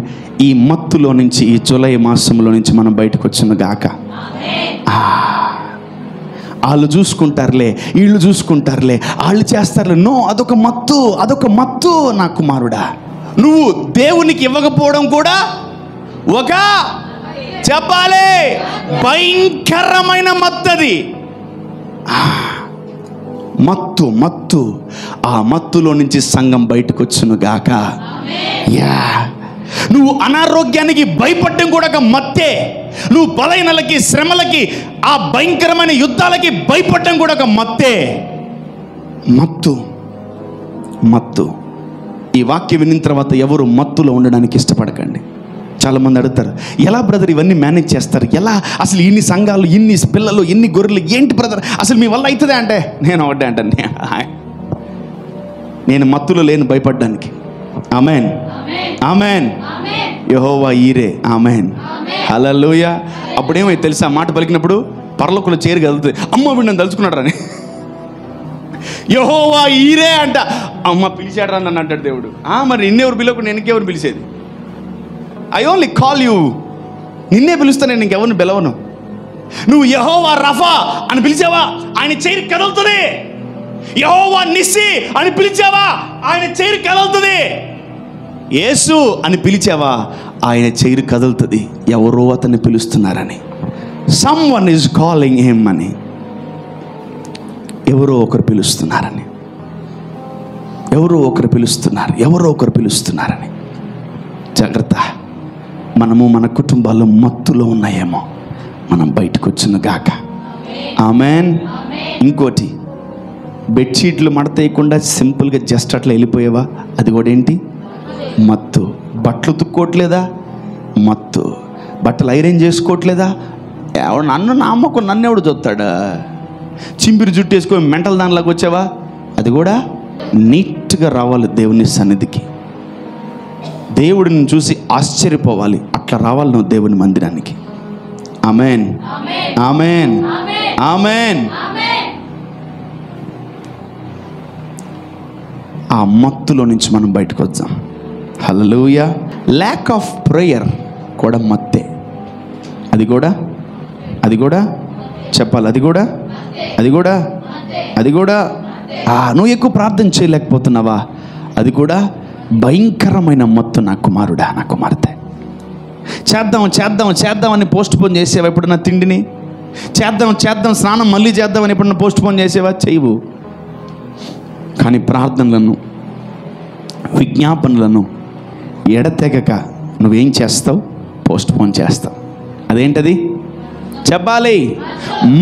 ఈ మత్తులో నుంచి, ఈ జూలై మాసంలో నుంచి మనం బయటకు వచ్చిన గాక. వాళ్ళు చూసుకుంటారులే, వీళ్ళు చూసుకుంటారులే, వాళ్ళు చేస్తారులే. నో, అదొక మత్తు, అదొక మత్తు. నా కుమారుడా, నువ్వు దేవునికి ఇవ్వకపోవడం కూడా ఒక చెప్పాలి భయంకరమైన మత్తది. మత్తు, మత్తు. ఆ మత్తులో నుంచి సంఘం బయటకు వచ్చును గాక. యా, నువ్వు అనారోగ్యానికి భయపడడం కూడా ఒక మత్తే. నువ్వు బలహీనలకి, శ్రమలకి, ఆ భయంకరమైన యుద్ధాలకి భయపడడం కూడా ఒక మత్తే. మత్తు, మత్తు. ఈ వాక్యం విన్న తర్వాత ఎవరు మత్తులో ఉండడానికి ఇష్టపడకండి. చాలామంది అడుగుతారు, ఎలా బ్రదర్ ఇవన్నీ మేనేజ్ చేస్తారు, ఎలా అసలు ఇన్ని సంఘాలు, ఇన్ని పిల్లలు, ఇన్ని గొర్రెలు, ఏంటి బ్రదర్ అసలు మీ వల్ల అవుతుందే అంటే నేను ఒకటే అంటాను, నేను మత్తులో లేను భయపడడానికి. ఆమెన్, ఆమెన్. యెహోవా ఈరే. ఆమెన్, హల్లెలూయా. అప్పుడేమో తెలుసా, మాట పలికినప్పుడు పరలోకంలో చేరు కదులుతుంది. అమ్మ వీడు నన్ను తలుచుకున్నాడు అని. యెహోవా ఈరే అంట. అమ్మ పిలిచాడు రా నన్ను అంటాడు దేవుడు. మరి నిన్నెవరు పిలవకు, నేను ఇంకెవరు పిలిచేది? I only call you. నిన్నే పిలుస్తా, నేను ఇంకెవరిని పిలవను. నువ్వు యెహోవా రఫా అని పిలిచావా, ఆయన చేరి కదులుతుంది. యెహోవా నిస్సి అని పిలిచావా, ఆయన చేరి కదులుతుంది. యేసు అని పిలిచావా, ఆయన చేరి కదులుతుంది. ఎవరో అతన్ని పిలుస్తున్నారని. సమ్వన్ ఈజ్ కాలింగ్ హిమ్ అని. ఎవరో ఒకరు పిలుస్తున్నారని, ఎవరో ఒకరు పిలుస్తున్నారు, ఎవరో ఒకరు పిలుస్తున్నారని. జాగ్రత్త. మనము మన కుటుంబాల్లో మత్తులో ఉన్నాయేమో, మనం బయటకు వచ్చిన గాక. ఆమెన్. ఇంకోటి, బెడ్షీట్లు మడతేయకుండా సింపుల్గా జస్ట్ అట్లా వెళ్ళిపోయావా, అది కూడా ఏంటి? మత్తు. బట్టలు ఉతుక్కోవట్లేదా? మత్తు. బట్టలు ఐరన్ చేసుకోవట్లేదా? ఎవడు నన్ను నమ్మకం, నన్ను ఎవడు చూస్తాడా? చింపిరి జుట్టు వేసుకొని మెంటల్ దానిలాగా వచ్చావా, అది కూడా నీట్గా రావాలి దేవుని సన్నిధికి. దేవుడిని చూసి ఆశ్చర్యపోవాలి, అట్లా రావాలి నువ్వు దేవుని మందిరానికి. Amen, amen, amen. ఆ మత్తులో నుంచి మనం బయటకు వద్దాం. హల్లెలూయా. ల్యాక్ ఆఫ్ ప్రేయర్ కూడా మత్తే. అది కూడా చెప్పాలి. అది కూడా నువ్వు ఎక్కువ ప్రార్థన చేయలేకపోతున్నావా, అది కూడా భయంకరమైన మత్తు. నా కుమారుడా, నా కుమార్తె, చేద్దామని పోస్ట్ పోన్ చేసేవా ఎప్పుడన్నా? తిండిని చేద్దాం స్నానం మళ్ళీ చేద్దామని ఎప్పుడన్నా పోస్ట్ పోన్ చేసేవా? చేయవు. కానీ ప్రార్థనలను, విజ్ఞాపనలను ఎడతెగక నువ్వేం చేస్తావు? పోస్ట్ పోన్ చేస్తావు. అదేంటది? చెప్పాలి.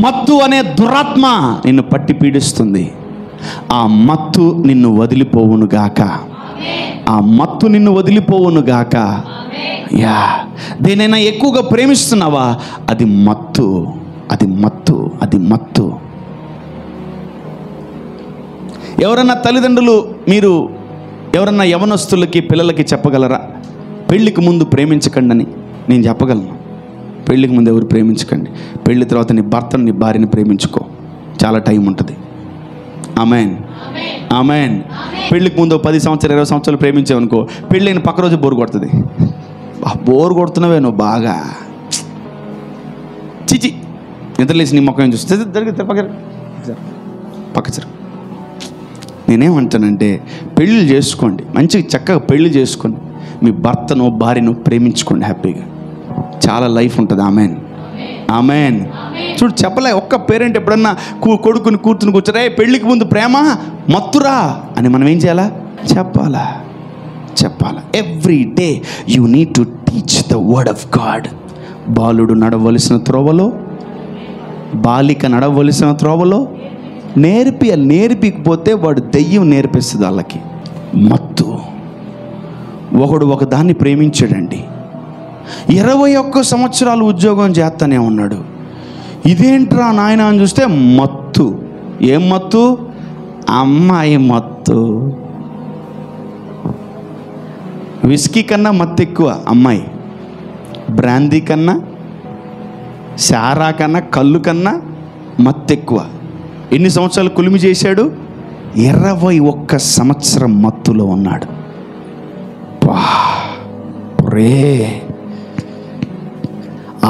మత్తు అనే దురాత్మ నిన్ను పట్టి పీడిస్తుంది. ఆ మత్తు నిన్ను వదిలిపోవునుగాక. ఆ మత్తు నిన్ను వదిలిపోవునుగాక. యా, దేనైనా ఎక్కువగా ప్రేమిస్తున్నావా, అది మత్తు, అది మత్తు, అది మత్తు. ఎవరన్నా తల్లిదండ్రులు, మీరు ఎవరన్నా యవనస్తులకి, పిల్లలకి చెప్పగలరా, పెళ్ళికి ముందు ప్రేమించకండి అని? నేను చెప్పగలను. పెళ్ళికి ముందు ఎవరు ప్రేమించకండి. పెళ్ళి తర్వాత నీ భర్తను, నీ భార్యని ప్రేమించుకో, చాలా టైం ఉంటుంది. Amen, amen. పెళ్ళికి ముందు 10 సంవత్సరాలు 20 సంవత్సరాలు ప్రేమించావనుకో, పెళ్ళైన పక్క రోజు బోరు కొడుతుంది. బోర్ కొడుతున్నావే నువ్వు బాగా, చిచి నిద్రలేసి నీ మొక్క చూస్తే పక్క చెరు. నేనేమంటానంటే పెళ్ళిళ్ళు చేసుకోండి, మంచిగా చక్కగా పెళ్ళి చేసుకొని మీ భర్తను భార్యను ప్రేమించుకోండి హ్యాపీగా, చాలా లైఫ్ ఉంటుంది. Amen amen. చూడు చెప్పలే ఒక్క పేరెంట్ ఎప్పుడన్నా కొడుకుని కూర్చుని కూర్చోరా పెళ్ళికి ముందు ప్రేమ మత్తురా అని మనం ఏం చేయాలా? చెప్పాలా. Every day you need to teach the word of God. బాలుడు నడవలసిన త్రోవలో, బాలిక నడవలసిన త్రోవలో నేర్పికపోతే వాడు దెయ్యం నేర్పిస్తుంది వాళ్ళకి. మత్తు. ఒకడు ఒక దాన్ని ప్రేమించాడండి, 21 సంవత్సరాలు ఉద్యోగం చేస్తూనే ఉన్నాడు. ఇదేంట్రా నాయన అని చూస్తే మత్తు. ఏం మత్తు? అమ్మాయి మత్తు. విస్కీ కన్నా మత్తు ఎక్కువ అమ్మాయి, బ్రాందీ కన్నా, సారా కన్నా, కళ్ళు కన్నా మత్తు ఎక్కువ. ఎన్ని సంవత్సరాలు కులిమి చేశాడు? 21 సంవత్సరం మత్తులో ఉన్నాడు.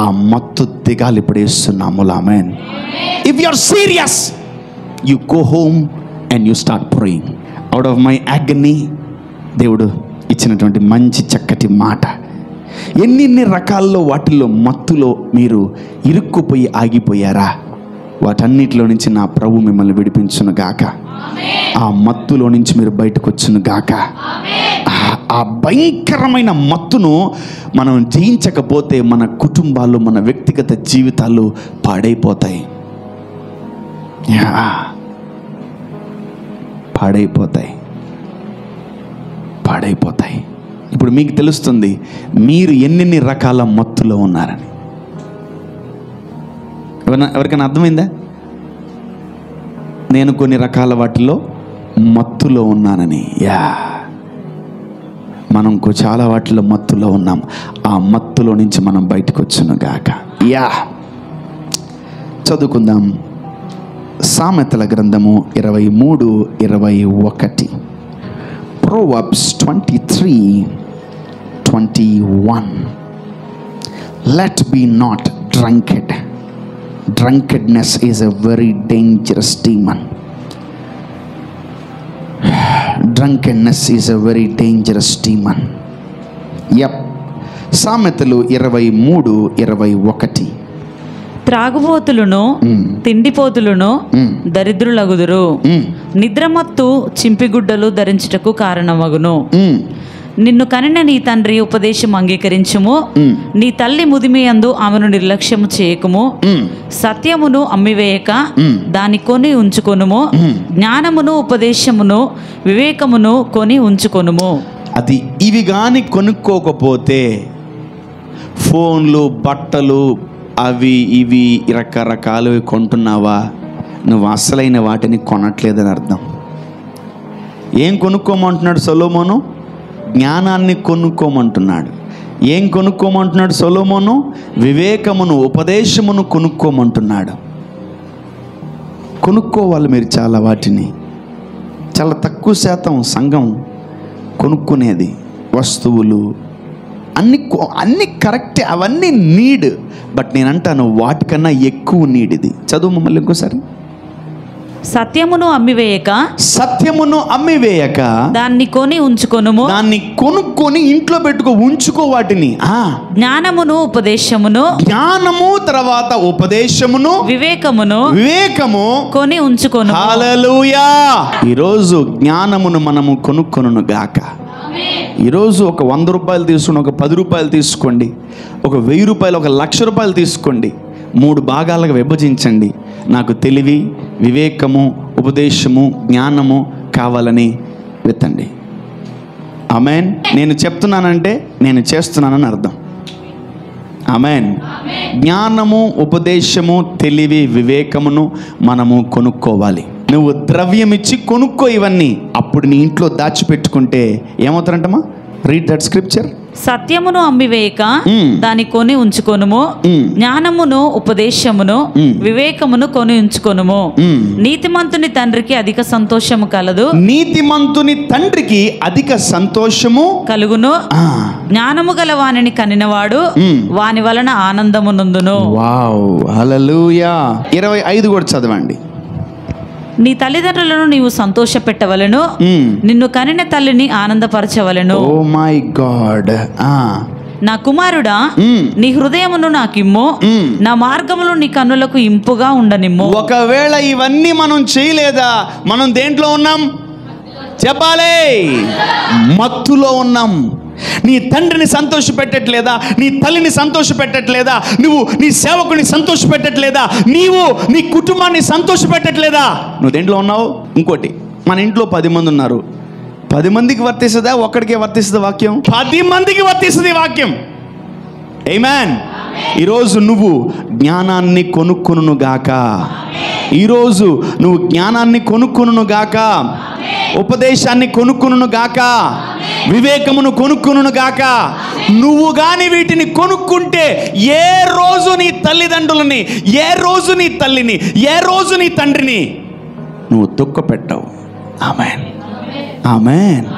ఆ మత్తు దిగాలి ఇప్పుడు వేస్తున్నాము. ఆమేన్. If you are serious you go home and you start praying. Out of my అగ్నీ దేవుడు ఇచ్చినటువంటి మంచి చక్కటి మాట. ఎన్ని రకాల్లో వాటిల్లో మత్తులో మీరు ఇరుక్కుపోయి ఆగిపోయారా? వాటన్నిటిలో నుంచి నా ప్రభు మిమ్మల్ని విడిపించును గాక. ఆ మత్తులో నుంచి మీరు బయటకు వచ్చును గాక. ఆ భయంకరమైన మత్తును మనం జయించకపోతే మన కుటుంబాలు, మన వ్యక్తిగత జీవితాలు పాడైపోతాయి. పాడైపోతాయి. ఇప్పుడు మీకు తెలుస్తుంది మీరు ఎన్ని రకాల మత్తులో ఉన్నారని. ఎవరికైనా అర్థమైందా? నేను కొన్ని రకాల వాటిలో మత్తులో ఉన్నానని. మనం చాలా వాటిలో మత్తులో ఉన్నాం. ఆ మత్తులో నుంచి మనం బయటకు వచ్చును గాక. చదువుకుందాం. సామెతల గ్రంథము 23:21. Proverbs 23:21. Let be not drunkard. Drunkenness is a very dangerous demon. Drunkenness is a very dangerous demon. సామెతలు 23:21. త్రాగుబోతులను తిండిపోతులను దరిద్రులగుదురు, నిద్రమత్తు చింపిగుడ్డలు ధరించుటకు కారణమగును. నిన్ను కనిన నీ తండ్రి ఉపదేశం అంగీకరించుము, నీ తల్లి ముదిమి యందు ఆమెను నిర్లక్ష్యము చేయకుము. సత్యమును అమ్మివేయక దాన్ని కొని ఉంచుకొనుము, జ్ఞానమును ఉపదేశమును వివేకమును కొని ఉంచుకొనుము. అది ఇవి కానీ కొనుక్కోకపోతే ఫోన్లు, బట్టలు, అవి ఇవి రకరకాలు కొంటున్నావా? నువ్వు అసలైన వాటిని కొనట్లేదని అర్థం. ఏం కొనుక్కోమంటున్నాడు సొలొమోను? జ్ఞానాన్ని కొనుక్కోమంటున్నాడు. ఏం కొనుక్కోమంటున్నాడు సొలొమోను? వివేకమును, ఉపదేశమును కొనుక్కోమంటున్నాడు. కొనుక్కోవాలి మీరు చాలా వాటిని. చాలా తక్కువ శాతం సంఘం కొనుక్కునేది. వస్తువులు అన్నీ కరెక్టే, అవన్నీ నీడ్. బట్ నేను అంటాను వాటికన్నా ఎక్కువ నీడ్ ఇది. చదువు మమ్మల్ని ఇంకోసారి. సత్యమును అమ్మివేయక దాన్ని కొని ఉంచుకొనుము, దాన్ని కొనుక్కొని ఇంట్లో పెట్టుకో, ఉంచుకో వాటిని. జ్ఞానమును ఉపదేశమును, జ్ఞానము తర్వాత ఉపదేశమును వివేకము కొని ఉంచుకొను. హల్లెలూయా. ఈరోజు జ్ఞానమును మనము కొనుక్కొనును గాక. ఈరోజు ఒక 100 రూపాయలు తీసుకుని, ఒక 10 రూపాయలు తీసుకోండి, ఒక 1000 రూపాయలు, ఒక 1,00,000 రూపాయలు తీసుకోండి. 3 భాగాలుగా విభజించండి. నాకు తెలివి, వివేకము, ఉపదేశము, జ్ఞానము కావాలని వెత్తండి. ఆమేన్. నేను చెప్తున్నానంటే నేను చేస్తున్నానని అర్థం. ఆమేన్. జ్ఞానము, ఉపదేశము, తెలివి, వివేకమును మనము కొనుక్కోవాలి. నువ్వు ద్రవ్యం ఇచ్చి కొనుక్కో ఇవన్నీ, అప్పుడు నీ ఇంట్లో దాచిపెట్టుకుంటే ఏమవుతారంటమ్మా? Read that scripture. సత్యమును అమ్మివేయక దాని కొని ఉంచుకొనుము, జ్ఞానమును ఉపదేశమును వివేకమును కొని ఉంచుకొనుము. నీతిమంతుని తండ్రికి అధిక సంతోషము కలదు, నీతిమంతుని తండ్రికి అధిక సంతోషము కలుగును. జ్ఞానము గల వానిని కనినవాడు వాని వలన ఆనందము నొందును. వావ్, హల్లెలూయా. 25 కూడా చదవండి. నీ తల్లిదండ్రులను నీవు సంతోష పెట్టవలను, నిన్ను కనిన తల్లిని ఆనందపరచవలను. Oh my God. నా కుమారుడా, నీ హృదయమును నాకిమ్ము, నా మార్గములు నీ కన్నులకు ఇంపుగా ఉండనిమ్ము. ఒకవేళ ఇవన్నీ మనం చేయలేదా, మనం దేంట్లో ఉన్నాం చెప్పాలి? మత్తులో ఉన్నాం. నీ తండ్రిని సంతోష పెట్టట్లేదా? నీ తల్లిని సంతోష పెట్టట్లేదా? నువ్వు నీ సేవకుని సంతోష పెట్టట్లేదా? నీవు నీ కుటుంబాన్ని సంతోష పెట్టట్లేదా? నువ్వు దేంట్లో ఉన్నావు? ఇంకోటి, మన ఇంట్లో 10 మంది ఉన్నారు. 10 మందికి వర్తిస్తుందా? ఒక్కడికే వర్తిస్తుంది వాక్యం? 10 మందికి వర్తిస్తుంది వాక్యం. ఆమేన్. ఈరోజు నువ్వు జ్ఞానాన్ని కొనుక్కును గాక. ఈరోజు నువ్వు జ్ఞానాన్ని కొనుక్కును గాక, ఉపదేశాన్ని కొనుక్కును గాక, వివేకమును కొనుక్కును గాక. నువ్వు గాని వీటిని కొనుక్కుంటే ఏ రోజు నీ తల్లిదండ్రులని, ఏ రోజు నీ తల్లిని, ఏ రోజు నీ తండ్రిని నువ్వు దుఃఖ పెట్టవు. ఆమేన్, ఆమేన్.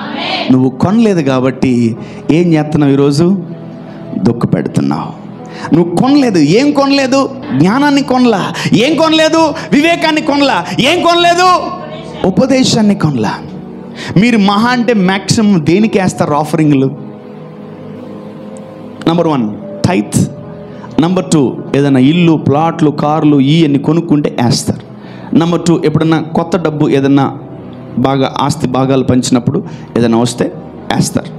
నువ్వు కొనలేదు కాబట్టి ఏం చేస్తున్నావు? ఈరోజు దుఃఖ పెడుతున్నావు. నువ్వు కొనలేదు. ఏం కొనలేదు? జ్ఞానాన్ని కొనలా. ఏం కొనలేదు? వివేకాన్ని కొనలా. ఏం కొనలేదు? ఉపదేశాన్ని కొనలా. మీరు మహా అంటే మ్యాక్సిమం దేనికి వేస్తారు ఆఫరింగ్లు? నంబర్ 1 టైత్, నంబర్ 2 ఏదైనా ఇల్లు, ప్లాట్లు, కార్లు ఇవన్నీ కొనుక్కుంటే వేస్తారు. నంబర్ 2 ఎప్పుడన్నా కొత్త డబ్బు ఏదన్నా బాగా ఆస్తి భాగాలు పంచినప్పుడు ఏదైనా వస్తే వేస్తారు.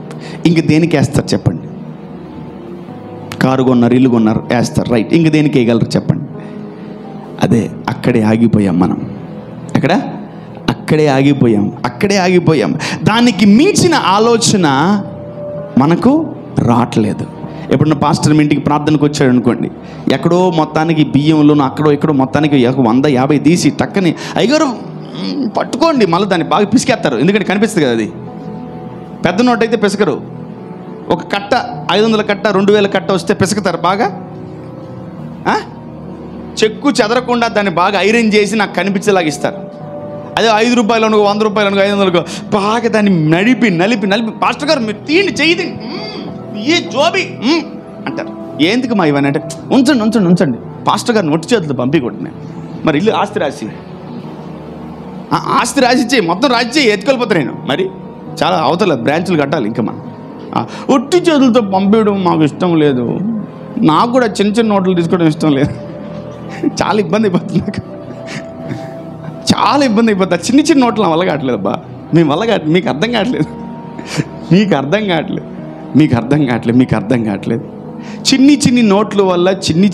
ఇంక దేనికి వేస్తారు చెప్పండి? కారు కొన్నారు, ఇల్లు కొన్నారు, వేస్తారు. రైట్. ఇంక దేనికి వేయగలరు చెప్పండి? అదే, అక్కడే ఆగిపోయాం మనం. అక్కడే ఆగిపోయాం. దానికి మించిన ఆలోచన మనకు రావట్లేదు. ఎప్పుడన్నా పాస్టర్ మీ ఇంటికి ప్రార్థనకు వచ్చాడు అనుకోండి, ఎక్కడో మొత్తానికి బియ్యంలోనూ అక్కడో ఎక్కడో మొత్తానికి 100-50 తీసి టక్కని అయ్యగారు పట్టుకోండి, మళ్ళీ దాన్ని బాగా పిసికేస్తారు. ఎందుకంటే కనిపిస్తుంది కదా, అది పెద్ద నోట్ అయితే పిసకరు. ఒక కట్ట 500 కట్ట 2000 కట్ట వస్తే పిసకుతారు బాగా. చెక్కు చెదరకుండా దాన్ని బాగా ఐరన్ చేసి నాకు కనిపించేలాగా ఇస్తారు. అదే 5 రూపాయలు అనుకో, 100 రూపాయలు అనుకో, 500 బాగా దాన్ని నలిపి పాస్టర్ గారు మీరు తీయండి, చెయ్యి ఏ జోబి అంటారు. ఎందుకు మా ఇవన్నీ అంటే ఉంచండి పాస్టర్ గారిని ఒట్టి చేతులు పంపించకూడదు. మరి ఇల్లు ఆస్తి రాసిచ్చే, మొత్తం రాసిచ్చే, ఎత్తుకెళ్ళిపోతాను నేను. మరి చాలా అవతల బ్రాంచులు కట్టాలి. ఇంకా మనం ఒట్టి చేతులతో పంపించడం మాకు ఇష్టం లేదు. నాకు కూడా చిన్న నోట్లు తీసుకోవడం ఇష్టం లేదు. చాలా ఇబ్బంది అయిపోతుంది నాకు, చాలా ఇబ్బంది అయిపోతుంది. చిన్న నోట్లు నా వల్ల కావట్లేదు అబ్బా. మేము వల్ల కావట్లేదు. మీకు అర్థం కావట్లేదు. చిన్ని నోట్ల వల్ల,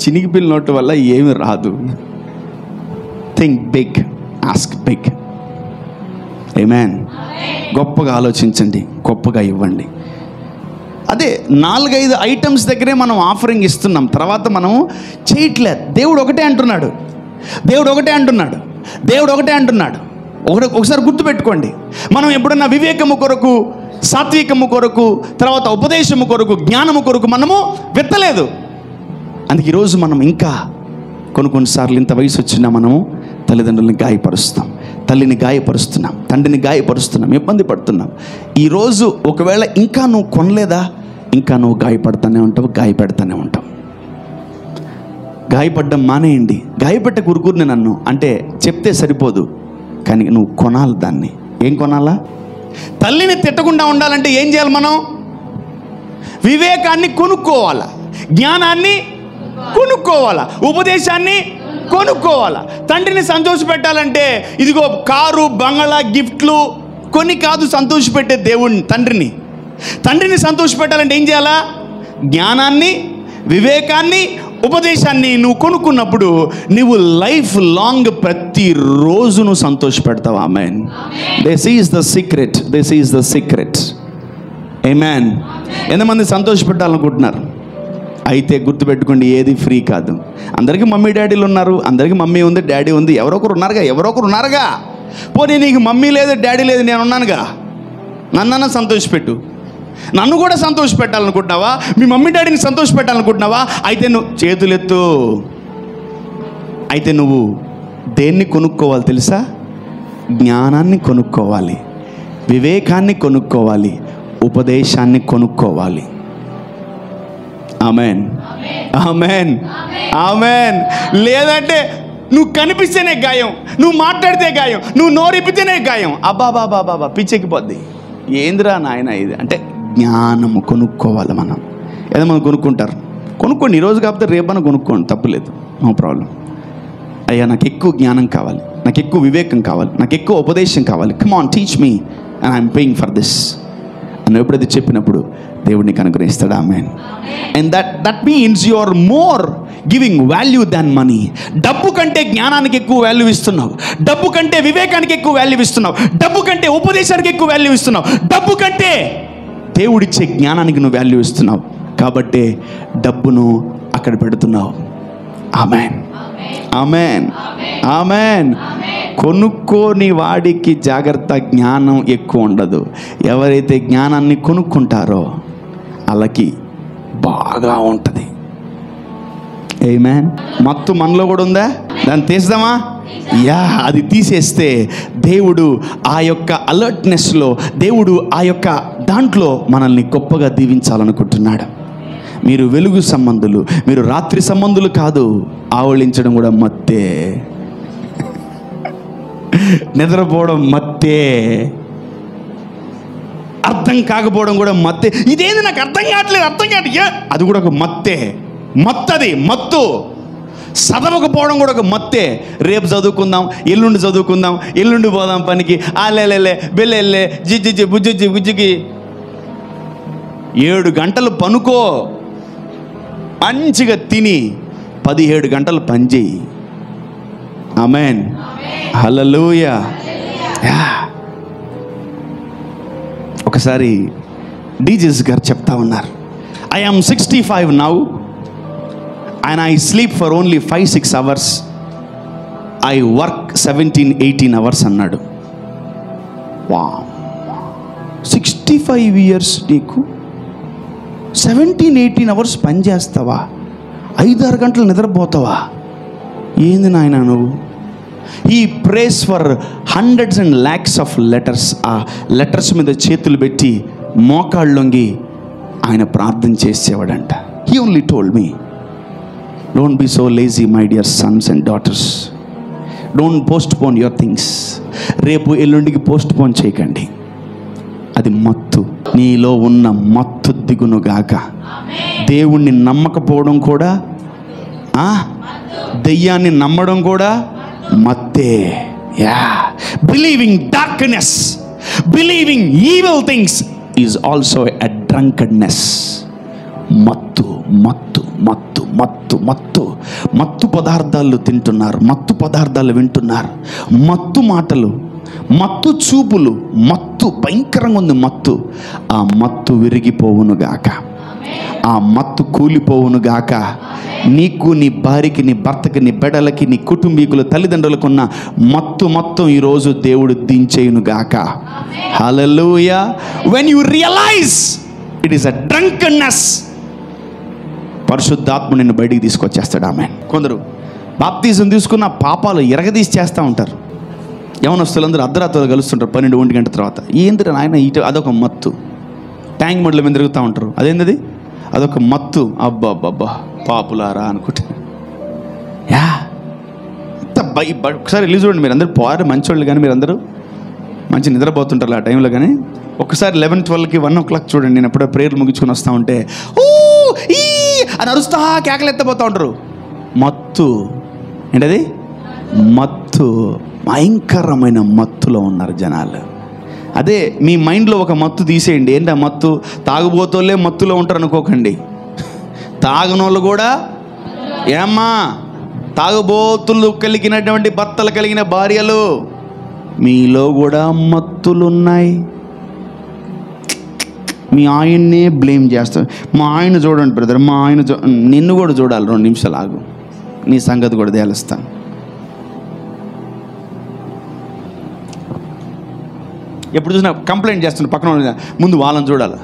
చినిగిపిల్ల నోట్ల వల్ల ఏమి రాదు. Think big, ask big. ఆమేన్. గొప్పగా ఆలోచించండి, గొప్పగా ఇవ్వండి. అదే 4-5 ఐటమ్స్ దగ్గరే మనం ఆఫరింగ్ ఇస్తున్నాం, తర్వాత మనం చేయట్లేదు. దేవుడు ఒకటే అంటున్నాడు. ఒకసారి గుర్తుపెట్టుకోండి. మనం ఎప్పుడన్నా వివేకము కొరకు, సాత్వికము కొరకు, తర్వాత ఉపదేశము కొరకు, జ్ఞానము కొరకు మనము వెత్తలేదు. అందుకే ఈరోజు మనం ఇంకా కొన్నిసార్లు ఇంత వయసు వచ్చినా మనము తల్లిదండ్రులని గాయపరుస్తాం, తల్లిని గాయపరుస్తున్నాం, తండ్రిని గాయపరుస్తున్నాం, ఇబ్బంది పడుతున్నాం. ఈరోజు ఒకవేళ ఇంకా నువ్వు కొనలేదా, ఇంకా నువ్వు గాయపడతానే ఉంటావు. గాయపడ్డం మానేయండి. గాయపెట్ట కురుకురుని నన్ను అంటే చెప్తే సరిపోదు, కానీ నువ్వు కొనాలి దాన్ని. ఏం కొనాలా? తల్లిని తిట్టకుండా ఉండాలంటే ఏం చేయాలి? మనం వివేకాన్ని కొనుక్కోవాలా, జ్ఞానాన్ని కొనుక్కోవాలా, ఉపదేశాన్ని కొనుక్కోవాలా. తండ్రిని సంతోష పెట్టాలంటే ఇదిగో కారు, బంగళా, గిఫ్ట్లు కొన్ని కాదు సంతోషపెట్టే దేవుడిని, తండ్రిని సంతోష పెట్టాలంటే ఏం చేయాలా? జ్ఞానాన్ని, వివేకాన్ని, ఉపదేశాన్ని నువ్వు కొనుక్కున్నప్పుడు నువ్వు లైఫ్ లాంగ్ ప్రతిరోజు నువ్వు సంతోష పెడతావు. ఆమేన్. This is the secret. ఆమేన్. ఎంతమంది సంతోష పెట్టాలనుకుంటున్నారు? అయితే గుర్తుపెట్టుకోండి, ఏది ఫ్రీ కాదు. అందరికీ మమ్మీ డాడీలు ఉన్నారు, అందరికీ మమ్మీ ఉంది, డాడీ ఉంది, ఎవరొకరు ఉన్నారుగా. పోనీ నీకు మమ్మీ లేదు, డాడీ లేదు, నేను ఉన్నానుగా, నన్నన్నా సంతోషపెట్టు. నన్ను కూడా సంతోష పెట్టాలనుకుంటున్నావా? మీ మమ్మీ డాడీని సంతోష పెట్టాలనుకుంటున్నావా? అయితే నువ్వు చేతులెత్తు. అయితే నువ్వు దేన్ని కొనుక్కోవాలి తెలుసా? జ్ఞానాన్ని కొనుక్కోవాలి, వివేకాన్ని కొనుక్కోవాలి, ఉపదేశాన్ని కొనుక్కోవాలి. Amen, amen, amen. లేదంటే నువ్వు కనిపిస్తేనే గాయం, నువ్వు మాట్లాడితే గాయం, నువ్వు నోరిపితేనే గాయం. అబ్బాబాబాబా పిచ్చెక్కిపోద్ది. ఏందిరా నాయన ఇది అంటే జ్ఞానము కొనుక్కోవాలి మనం. ఏదో మనం కొనుక్కుంటారు, కొనుక్కోండి. ఈరోజు కాకపోతే రేపన్నా కొనుక్కోండి, తప్పులేదు, నో ప్రాబ్లం. అయ్యా నాకు ఎక్కువ జ్ఞానం కావాలి, నాకు ఎక్కువ వివేకం కావాలి, నాకు ఎక్కువ ఉపదేశం కావాలి, come on teach me and I'm paying for this అని ఎప్పుడైతే చెప్పినప్పుడు దేవుడిని అనుగ్రహిస్తాడు. ఆమేన్. And that means you are more giving value than money. డబ్బు కంటే జ్ఞానానికి ఎక్కువ వాల్యూ ఇస్తున్నావు, డబ్బు కంటే వివేకానికి ఎక్కువ వాల్యూ ఇస్తున్నావు, డబ్బు కంటే ఉపదేశానికి ఎక్కువ వాల్యూ ఇస్తున్నావు, డబ్బు కంటే దేవుడిచ్చే జ్ఞానానికి నువ్వు వాల్యూ ఇస్తున్నావు. కాబట్టి డబ్బును అక్కడ పెడుతున్నావు. ఆమేన్, ఆమేన్, ఆమేన్. కొనుక్కోని వాడికి జాగ్రత్త, జ్ఞానం ఎక్కువ ఉండదు. ఎవరైతే జ్ఞానాన్ని కొనుక్కుంటారో వాళ్ళకి బాగా ఉంటుంది. ఆమేన్. మత్తు మనలో కూడా ఉందా? దాన్ని తీద్దామా? యా, అది తీసేస్తే దేవుడు ఆ యొక్క అలర్ట్నెస్లో, దేవుడు ఆ యొక్క దాంట్లో మనల్ని గొప్పగా దీవించాలనుకుంటున్నాడు. మీరు వెలుగు సంబంధులు, మీరు రాత్రి సంబంధులు కాదు. ఆవలించడం కూడా మత్తే, నిద్రపోవడం మత్తే, అర్థం కాకపోవడం కూడా మత్తే. ఇదేంది నాకు అర్థం కావట్లేదు, అర్థం కావట్లేదు, అది కూడా ఒక మత్తే. మత్తది మత్తు. చదవకపోవడం కూడా ఒక మత్తే. రేపు చదువుకుందాం, ఎల్లుండి చదువుకుందాం, ఎల్లుండి పోదాం పనికి, ఆలేలే బెల్లెల్లే జిజ్జి బుజ్జి బుజ్జికి 7 గంటలు పనుకో, మంచిగా తిని 17 గంటలు పనిచేయి. ఆమేన్, హల్లెలూయా. ఒకసారి డీజీస్ గారు చెప్తా ఉన్నారు, I am 65 now and I sleep for only 5-6 hours. I work 17-18 hours అన్నాడు. వా, 65 years నీకు 17-18 hours పని చేస్తావా? 5-6 గంటలు నిద్రపోతావా? ఏంది నాయన నువ్వు? ఈ praise for hundreds and lakhs of letters. ఆ లెటర్స్ మీద చేతులు పెట్టి మోకాళ్ళొంగి ఆయన ప్రార్థన చేసేవాడంట. He only told me, don't be so lazy my dear sons and daughters, don't postpone your things. రేపు ఎల్లుండికి పోస్ట్పోన్ చేయకండి. అది మత్తు. నీలో ఉన్న మత్తు దిగునుగాక. దేవుణ్ణి నమ్మకపోవడం కూడా, దెయ్యాన్ని నమ్మడం కూడా మత్తే. Yeah, believing darkness, believing evil things is also a drunkenness. మత్తు, మత్తు, మత్తు, మత్తు, మత్తు. మత్తు పదార్థాలు తింటున్నారు, మత్తు పదార్థాలు వింటున్నారు, మత్తు మాటలు, మత్తు చూపులు, మత్తు భయంకరంగా ఉంది మత్తు. ఆ మత్తు విరిగిపోవునుగాక, ఆ మత్తు కూలిపోవునుగాక. నీకు, నీ భార్యకి, నీ భర్తకి, నీ బిడ్డలకి, నీ కుటుంబీకులు, తల్లిదండ్రులకున్న మత్తు మొత్తం ఈరోజు దేవుడు దించేయునుగాక. హల్లెలూయా. When you realize it is a drunkenness, పరిశుద్ధాత్మ నిన్ను బయటికి తీసుకొచ్చేస్తాడు. ఆమేన్. కొందరు బాప్తిజం తీసుకున్న పాపాలు ఎరగదీసి చేస్తూ ఉంటారు. యవనస్తులందరూ అర్ధరాత్రులు కలుస్తుంటారు 12-1 గంట తర్వాత. ఏందిరా నాయన ఇటు, అదొక మత్తు. ట్యాంక్ బండ్ల మీద తిరుగుతూ ఉంటారు, అదేంది, అదొక మత్తు. అబ్బా అబ్బా పాపులారా అనుకుంటే, యా ఒకసారి వెళ్ళి చూడండి. మీరు అందరూ పోయారు మంచోళ్ళు, కానీ మీరు అందరూ మంచి నిద్రపోతుంటారు ఆ టైంలో. కానీ ఒకసారి 11-12కి 1 o'clock చూడండి. నేను ఎప్పుడో ప్రేయర్లు ముగించుకొని వస్తూ ఉంటే ఓ ఈ అని అరుస్తా కేకలు ఎత్తపోతూ ఉంటారు. మత్తు. ఏంటది? మత్తు. భయంకరమైన మత్తులో ఉన్నారు జనాలు. అదే మీ మైండ్లో ఒక మత్తు తీసేయండి. ఏంటి ఆ మత్తు? తాగుబోతోళ్ళే మత్తులో ఉంటారు అనుకోకండి. తాగనోళ్ళు కూడా, ఏమ్మా తాగుబోతులు కలిగినటువంటి భర్తలు కలిగిన భార్యలు, మీలో కూడా మత్తులున్నాయి. మీ ఆయన్నే బ్లేమ్ చేస్తాం. మా ఆయన చూడండి బ్రదర్, మా ఆయన నిన్ను కూడా చూడాలి. 2 నిమిషాలు ఆగు, నీ సంగతి కూడా తేలుస్తాను. ఎప్పుడు చూసినా కంప్లైంట్ చేస్తున్నా పక్కన వాళ్ళ మీద, ముందు వాళ్ళని చూడాలి.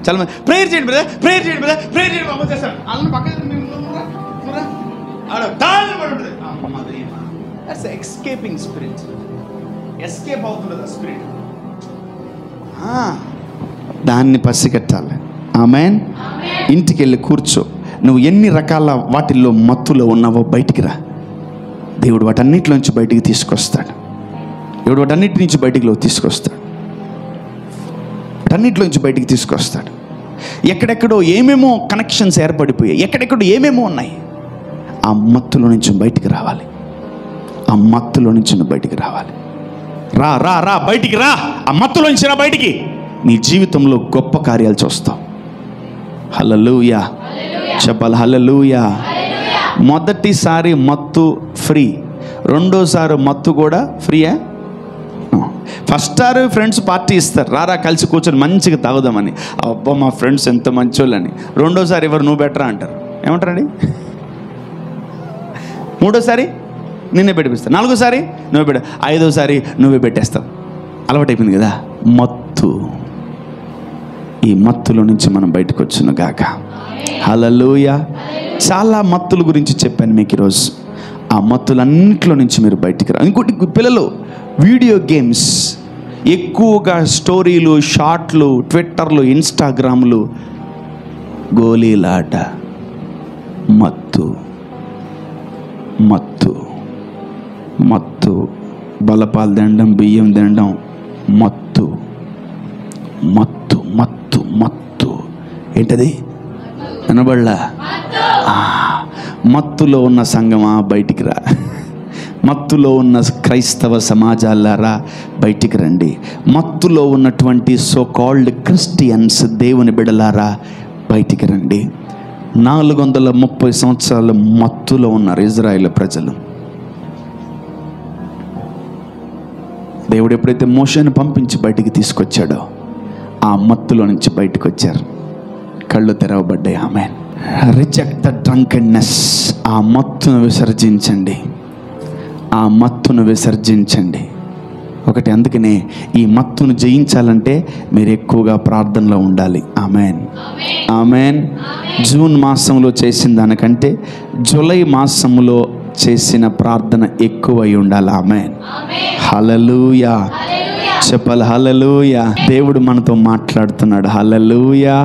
చాలా మంది ప్రేయర్ చేయండి బ్రదర్, ప్రేయర్ చేయండి బ్రదర్, ప్రేయర్ చేయండి అమ్మ చేస్తాను వాళ్ళని పక్కన ఎస్కేపింగ్ స్పిరిట్, ఎస్కేప్ అవుతుంది ఆ స్పిరిట్. దాన్ని పసిగట్టాలి. ఆమేన్. ఇంటికి వెళ్ళి కూర్చో. నువ్వు ఎన్ని రకాల వాటిల్లో మత్తులో ఉన్నావో బయటికి రా. దేవుడు వాటన్నిటిలోంచి బయటికి తీసుకొస్తాడు. దేవుడు వాటన్నిటి నుంచి బయటికి తీసుకొస్తాడు. వాటన్నిటిలోంచి బయటికి తీసుకొస్తాడు. ఎక్కడెక్కడో ఏమేమో కనెక్షన్స్ ఏర్పడిపోయాయి, ఎక్కడెక్కడో ఏమేమో ఉన్నాయి. ఆ మత్తులో నుంచి బయటికి రావాలి. ఆ మత్తులో నుంచి బయటికి రావాలి. రా రా రా బయటికి రా. ఆ మత్తులోంచి రా బయటికి. నీ జీవితంలో గొప్ప కార్యాలు చూస్తావు. హల్లెలూయా చెప్పాలి. హల్లెలూయా. మొదటిసారి మత్తు ఫ్రీ, రెండోసారి మత్తు కూడా ఫ్రీయా? ఫస్ట్ సారి ఫ్రెండ్స్ పార్టీ ఇస్తారు, రారా కలిసి కూర్చొని మంచిగా తాగుదామని. అబ్బా మా ఫ్రెండ్స్ ఎంత మంచోళ్ళని. రెండోసారి ఎవరు నువ్వు బెటరా అంటారు. ఏమంటారండి? మూడోసారి నిన్నే పెట్టిపిస్తావు, నాలుగోసారి నువ్వే పెట్ట, ఐదోసారి నువ్వే పెట్టేస్తావు. అలవాటైపోయింది కదా మత్తు. ఈ మత్తులో నుంచి మనం బయటకు వచ్చును గాక. హల్లెలూయా. చాలా మత్తుల గురించి చెప్పాను మీకు ఈరోజు. ఆ మత్తులన్నింటిలో నుంచి మీరు బయటికి రా. ఇంకోటి, పిల్లలు వీడియో గేమ్స్ ఎక్కువగా, స్టోరీలు, షార్ట్లు, ట్విట్టర్లు, ఇన్స్టాగ్రామ్లు, గోళీలాట, మత్తు మత్తు మత్తు, బలపాలు తినడం, బియ్యం తినడం, మత్తు మత్తు మత్తు మత్తు. ఏంటది? వినబడలా? మత్తులో ఉన్న సంగమా బయటికి రా. మత్తులో ఉన్న క్రైస్తవ సమాజాలారా బయటికి రండి. మత్తులో ఉన్నటువంటి సో కాల్డ్ క్రిస్టియన్స్, దేవుని బిడలారా బయటికి రండి. 430 సంవత్సరాలు మత్తులో ఉన్నారు ఇజ్రాయేల్ ప్రజలు. దేవుడు ఎప్పుడైతే మోషేను పంపించి బయటికి తీసుకొచ్చాడో ఆ మత్తులో నుంచి బయటకు వచ్చారు. కళ్ళు తెరవబడ్డాయి. ఆమేన్. Reject the డ్రంకెడ్నెస్. ఆ మత్తును విసర్జించండి. ఆ మత్తును విసర్జించండి. ఒకటి, అందుకనే ఈ మత్తును జయించాలంటే మీరు ఎక్కువగా ప్రార్థనలో ఉండాలి. ఆమేన్ ఆమేన్. జూన్ మాసంలో చేసిన దానికంటే జూలై మాసంలో చేసిన ప్రార్థన ఎక్కువై ఉండాలి. ఆమేన్. హల్లెలూయా చెప్పాలి. హల్లెలూయా. దేవుడు మనతో మాట్లాడుతున్నాడు. హల్లెలూయా.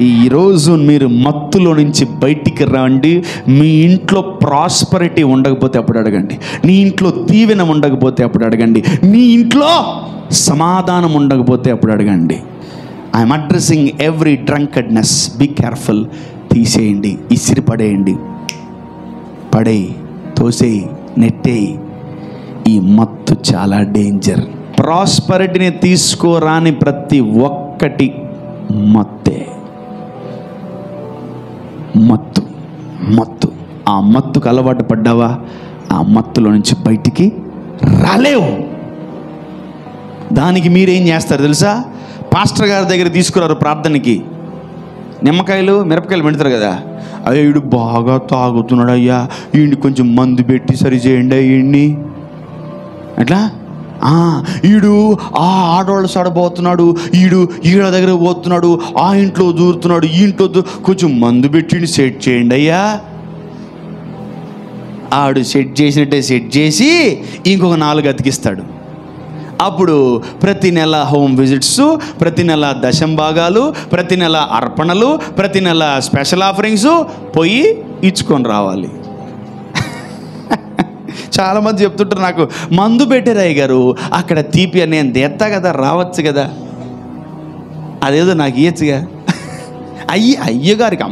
ఈరోజు మీరు మత్తులో నుంచి బయటికి రండి. మీ ఇంట్లో ప్రాస్పరిటీ ఉండకపోతే అప్పుడు అడగండి. నీ ఇంట్లో దీవెన ఉండకపోతే అప్పుడు అడగండి. నీ ఇంట్లో సమాధానం ఉండకపోతే అప్పుడు అడగండి. I'm addressing every drunkenness. Be careful. తీసేయండి, ఇసిరి పడేయండి, పడేయి, తోసేయి, నెట్టేయి. ఈ మత్తు చాలా డేంజర్. ప్రాస్పరిటీని తీసుకోరాని ప్రతి ఒక్కటి మత్తే. మత్తు మత్తు. ఆ మత్తుకు అలవాటు పడ్డావా, ఆ మత్తులో నుంచి బయటికి రాలేవు. దానికి మీరేం చేస్తారు తెలుసా? పాస్టర్ గారి దగ్గర తీసుకురారు ప్రార్థనకి. నిమ్మకాయలు, మిరపకాయలు పెడతారు కదా. అయ్యా వీడు బాగా తాగుతున్నాడు అయ్యా, వీడిని కొంచెం మందు పెట్టి సరి చేయండి వీడిని. అట్లా ఈడు ఆ ఆడవాళ్ళు సడబోతున్నాడు, ఈడ దగ్గర పోతున్నాడు, ఆ ఇంట్లో దూరుతున్నాడు, ఈ ఇంట్లో కొంచెం మందు పెట్టి సెట్ చేయండి అయ్యా. ఆడు సెట్ చేసినట్టే సెట్ చేసి ఇంకొక 4 అతికిస్తాడు. అప్పుడు ప్రతి నెల హోమ్ విజిట్స్, ప్రతి నెల దశంభాగాలు, ప్రతి నెల అర్పణలు, ప్రతి నెల స్పెషల్ ఆఫరింగ్స్ పోయి ఇచ్చుకొని రావాలి. చాలామంది చెప్తుంటారు నాకు, మందు పెట్టారయ్య గారు అక్కడ తీపి అని. నేను తెత్తా కదా, రావచ్చు కదా, అదేదో నాకు ఇవ్వచ్చుగా. అయ్యగారికి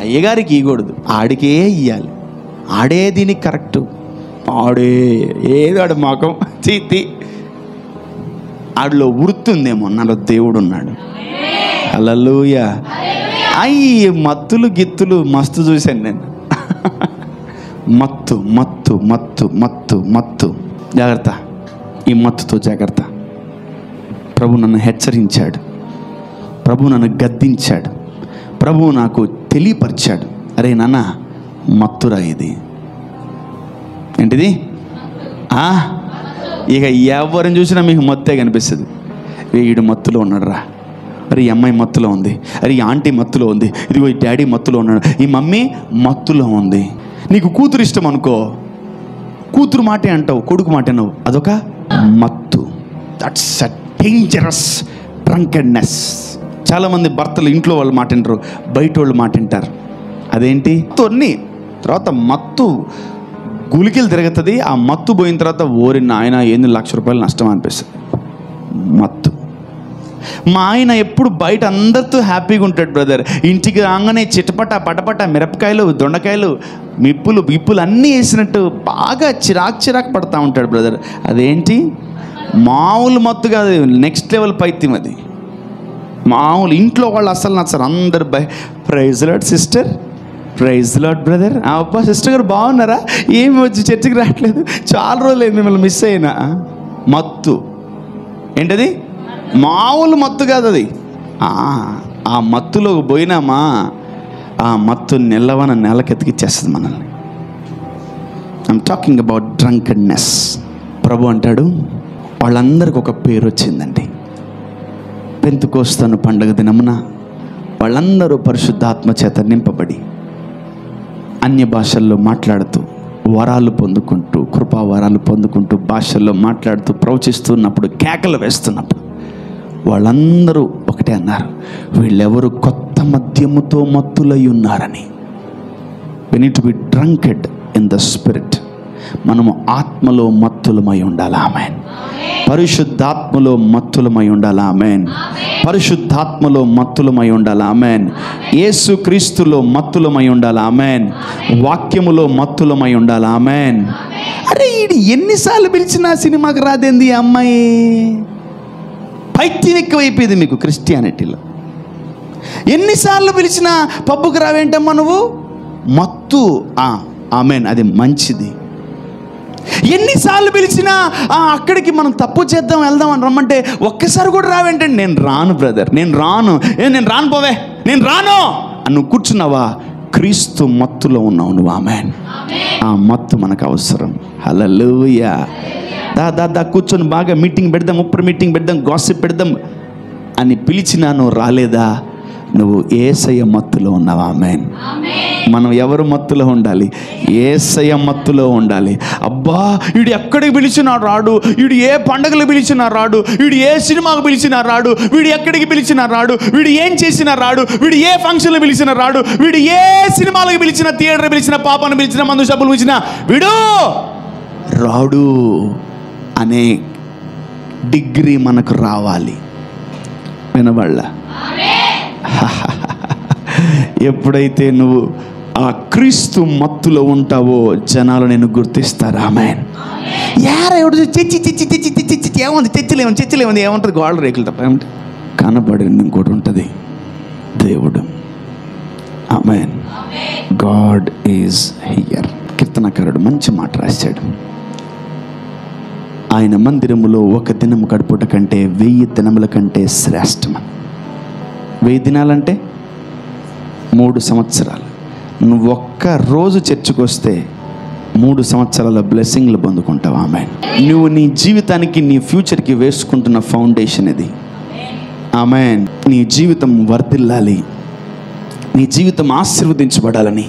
అయ్యగారికి ఇవ్వకూడదు, ఆడికే ఇవ్వాలి. ఆడే దీనికి కరెక్టు. ఆడే ఏదాడు మాకం చీతి. ఆడిలో వృత్తుందేమో, నాలో దేవుడు ఉన్నాడు. హల్లెలూయా. మత్తులు గిత్తులు మస్తు చూశాను నేను. మత్తు మత్తు మత్తు మత్తు మత్తు. జాగ్రత్త, ఈ మత్తుతో జాగ్రత్త. ప్రభు నన్ను హెచ్చరించాడు, ప్రభు నన్ను గద్దించాడు, ప్రభు నాకు తెలియపరిచాడు. అరే నాన్న, మత్తురా ఇది. ఏంటిది? ఇక ఎవరిని చూసినా మీకు మత్తే కనిపిస్తుంది. వీడు మత్తులో ఉన్నాడు రా, అరే ఈ అమ్మాయి మత్తులో ఉంది, అరే ఈ ఆంటీ మత్తులో ఉంది, ఇదిగో ఈ డాడీ మత్తులో ఉన్నాడు, ఈ మమ్మీ మత్తులో ఉంది. నీకు కూతురు ఇష్టం అనుకో, కూతురు మాటే అంటావు, కొడుకు మాట అనవు, అదొక మత్తు. That's a dangerous drunkenness. చాలామంది భర్తలు ఇంట్లో వాళ్ళు మాట వింటారు, బయట వాళ్ళు మాట వింటారు. అదేంటి తొన్ని తర్వాత మత్తు గులికిలు తిరుగుతుంది. ఆ మత్తు పోయిన తర్వాత ఓరి నాయన ఏంది ₹1,00,000 నష్టం అనిపిస్తుంది. మత్తు. మా ఆయన ఎప్పుడు బయట అందరితో హ్యాపీగా ఉంటాడు బ్రదర్, ఇంటికి రాగానే చిటపట పటపట మిరపకాయలు దొండకాయలు విప్పులు అన్నీ వేసినట్టు బాగా చిరాకు పడతా ఉంటాడు బ్రదర్. అదేంటి మామూలు మత్తు కాదు, నెక్స్ట్ లెవెల్ పైత్యం అది. మామూలు ఇంట్లో వాళ్ళు అసలు నచ్చరు, అందరు praise Lord sister, praise Lord brother, అబ్బా సిస్టర్ గారు బాగున్నారా, ఏమి వచ్చి చర్చికి రావట్లేదు, చాలా రోజులు మిమ్మల్ని మిస్ అయినా. మత్తు ఏంటది? మామూలు మత్తు కాదు అది. ఆ మత్తులో పోయినామా ఆ మత్తు నెలకెతికిచ్చేస్తుంది మనల్ని. I'm talking about drunkenness. ప్రభు అంటాడు వాళ్ళందరికీ ఒక పేరు వచ్చిందండి. పెంతెకోస్తు పండుగ దినమున వాళ్ళందరూ పరిశుద్ధాత్మ చేత నింపబడి అన్య భాషల్లో మాట్లాడుతూ వరాలు పొందుకుంటూ కృపా వరాలు పొందుకుంటూ భాషల్లో మాట్లాడుతూ ప్రవచిస్తున్నప్పుడు కేకలు వేస్తున్నప్పుడు వాళ్ళందరూ ఒకటే అన్నారు, వీళ్ళెవరు కొత్త మద్యముతో మత్తులై ఉన్నారని. we need to be drunkard in the spirit. మనము ఆత్మలో మత్తులమై ఉండాలి. ఆమేన్. పరిశుద్ధాత్మలో మత్తులమై ఉండాలి. ఆమేన్. పరిశుద్ధాత్మలో మత్తులమై ఉండాలి. ఆమేన్. యేసు క్రీస్తులో మత్తులమై ఉండాలి. ఆమేన్. వాక్యములో మత్తులమై ఉండాలి. ఆమేన్. అరే ఈడు ఎన్నిసార్లు పిలిచినా సినిమాకి రాదేంది ఈ అమ్మాయి? పైత్యం ఎక్కువైపోయింది మీకు క్రిస్టియానిటీలో. ఎన్నిసార్లు పిలిచినా పబ్బుకి రావేంటమ్మా నువ్వు? మత్తు. ఆమేన్, అది మంచిది. ఎన్నిసార్లు పిలిచినా అక్కడికి మనం తప్పు చేద్దాం వెళ్దాం అని రమ్మంటే ఒక్కసారి కూడా రావేంటండి? నేను రాను బ్రదర్, నేను రాను పోవే, నేను రాను అని నువ్వు కూర్చున్నావా? క్రీస్తు మత్తులో ఉన్నావు నువ్వు. ఆమేన్. ఆ మత్తు మనకు అవసరం. హల్లెలూయా. దా కూర్చొని బాగా మీటింగ్ పెడదాం, మీటింగ్ పెడదాం, గాసిప్ పెడదాం అని పిలిచినా నువ్వు రాలేదా? నువ్వు యేసయ్య మత్తులో ఉన్నావా? ఆమేన్. మనం ఎవరు మత్తులో ఉండాలి? యేసయ్య మత్తులో ఉండాలి. అబ్బా వీడు ఎక్కడికి పిలిచినా రాడు, వీడు ఏ పండగలు పిలిచినా రాడు, వీడు ఏ సినిమాకు పిలిచినా రాడు, వీడు ఎక్కడికి పిలిచినా రాడు, వీడు ఏం చేసినా రాడు, వీడు ఏ ఫంక్షన్లు పిలిచినా రాడు, వీడు ఏ సినిమాలకు పిలిచినా, థియేటర్ పిలిచినా, పాపాన్ని పిలిచినా, మందు షాపులు పిలిచినా వీడు రాడు అనే డిగ్రీ మనకు రావాలి. వినబళ్ళ? ఎప్పుడైతే నువ్వు ఆ క్రీస్తు మత్తులో ఉంటావో జనాలు నేను గుర్తిస్తారు. ఆమేన్. ఎవడు చచ్చి ఏముంది, చర్చిలేముంది ఏముంటుంది? గోళ్ళ రేకులు తప్ప ఏమిటి? కనబడింది ఇంకోటి ఉంటుంది, దేవుడు. ఆమేన్. God is here. కీర్తనకారుడు మంచి మాట రాశాడు. ఆయన మందిరములో ఒక దినం గడుపుట కంటే 1000 దినముల కంటే శ్రేష్టమని. 1000 దినాలంటే 3 సంవత్సరాలు. నువ్వు ఒక్క రోజు చర్చికి వస్తే 3 సంవత్సరాల బ్లెస్సింగ్లు పొందుకుంటావు. ఆమేన్. నువ్వు నీ జీవితానికి, నీ ఫ్యూచర్కి వేసుకుంటున్న ఫౌండేషన్ ఇది. ఆమేన్. నీ జీవితం వర్ధిల్లాలి, నీ జీవితం ఆశీర్వదించబడాలని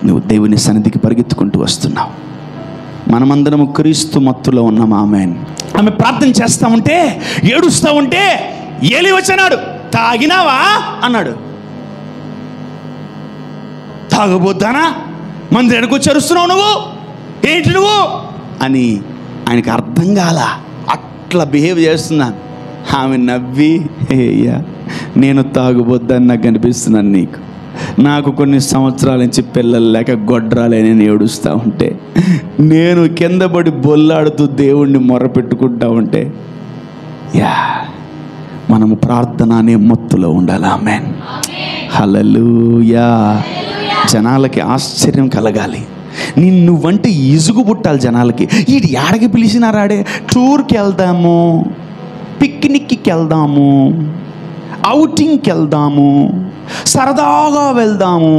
నువ్వు దేవుని సన్నిధికి పరిగెత్తుకుంటూ వస్తున్నావు. మనమందరము క్రీస్తు మత్తులో ఉన్నాం. ఆమేన్. ఆమె ప్రార్థన చేస్తా ఉంటే, ఏడుస్తూ ఉంటే ఏలి వచ్చాడు. తాగినావా అన్నాడు. తాగబోద్దానా? మందిరానికి వచ్చి అరుస్తున్నావు నువ్వు, ఏంటి నువ్వు అని ఆయనకి అర్థం కాల. అట్లా బిహేవ్ చేస్తున్నాను. ఆమె నవ్వి, అయ్యా నేను తాగుబోద్దని నాకు అనిపిస్తున్నాను, నీకు నాకు కొన్ని సంవత్సరాల నుంచి పిల్లలు లేక గొడ్రాలే నేను ఏడుస్తూ ఉంటే, నేను కింద పడి బొల్లాడుతూ దేవుణ్ణి మొరపెట్టుకుంటా ఉంటే, యా మనము ప్రార్థన అనే మత్తులో ఉండాలి. ఆమేన్. హల్లెలూయా. జనాలకి ఆశ్చర్యం కలగాలి. నువ్వంటే ఇసుగు పుట్టాలి జనాలకి. వీడు ఏడకి పిలిచినా రాడే, టూర్కి వెళ్దాము, పిక్నిక్కి వెళ్దాము, అవుటింగ్కి వెళ్దాము, సరదాగా వెళ్దాము.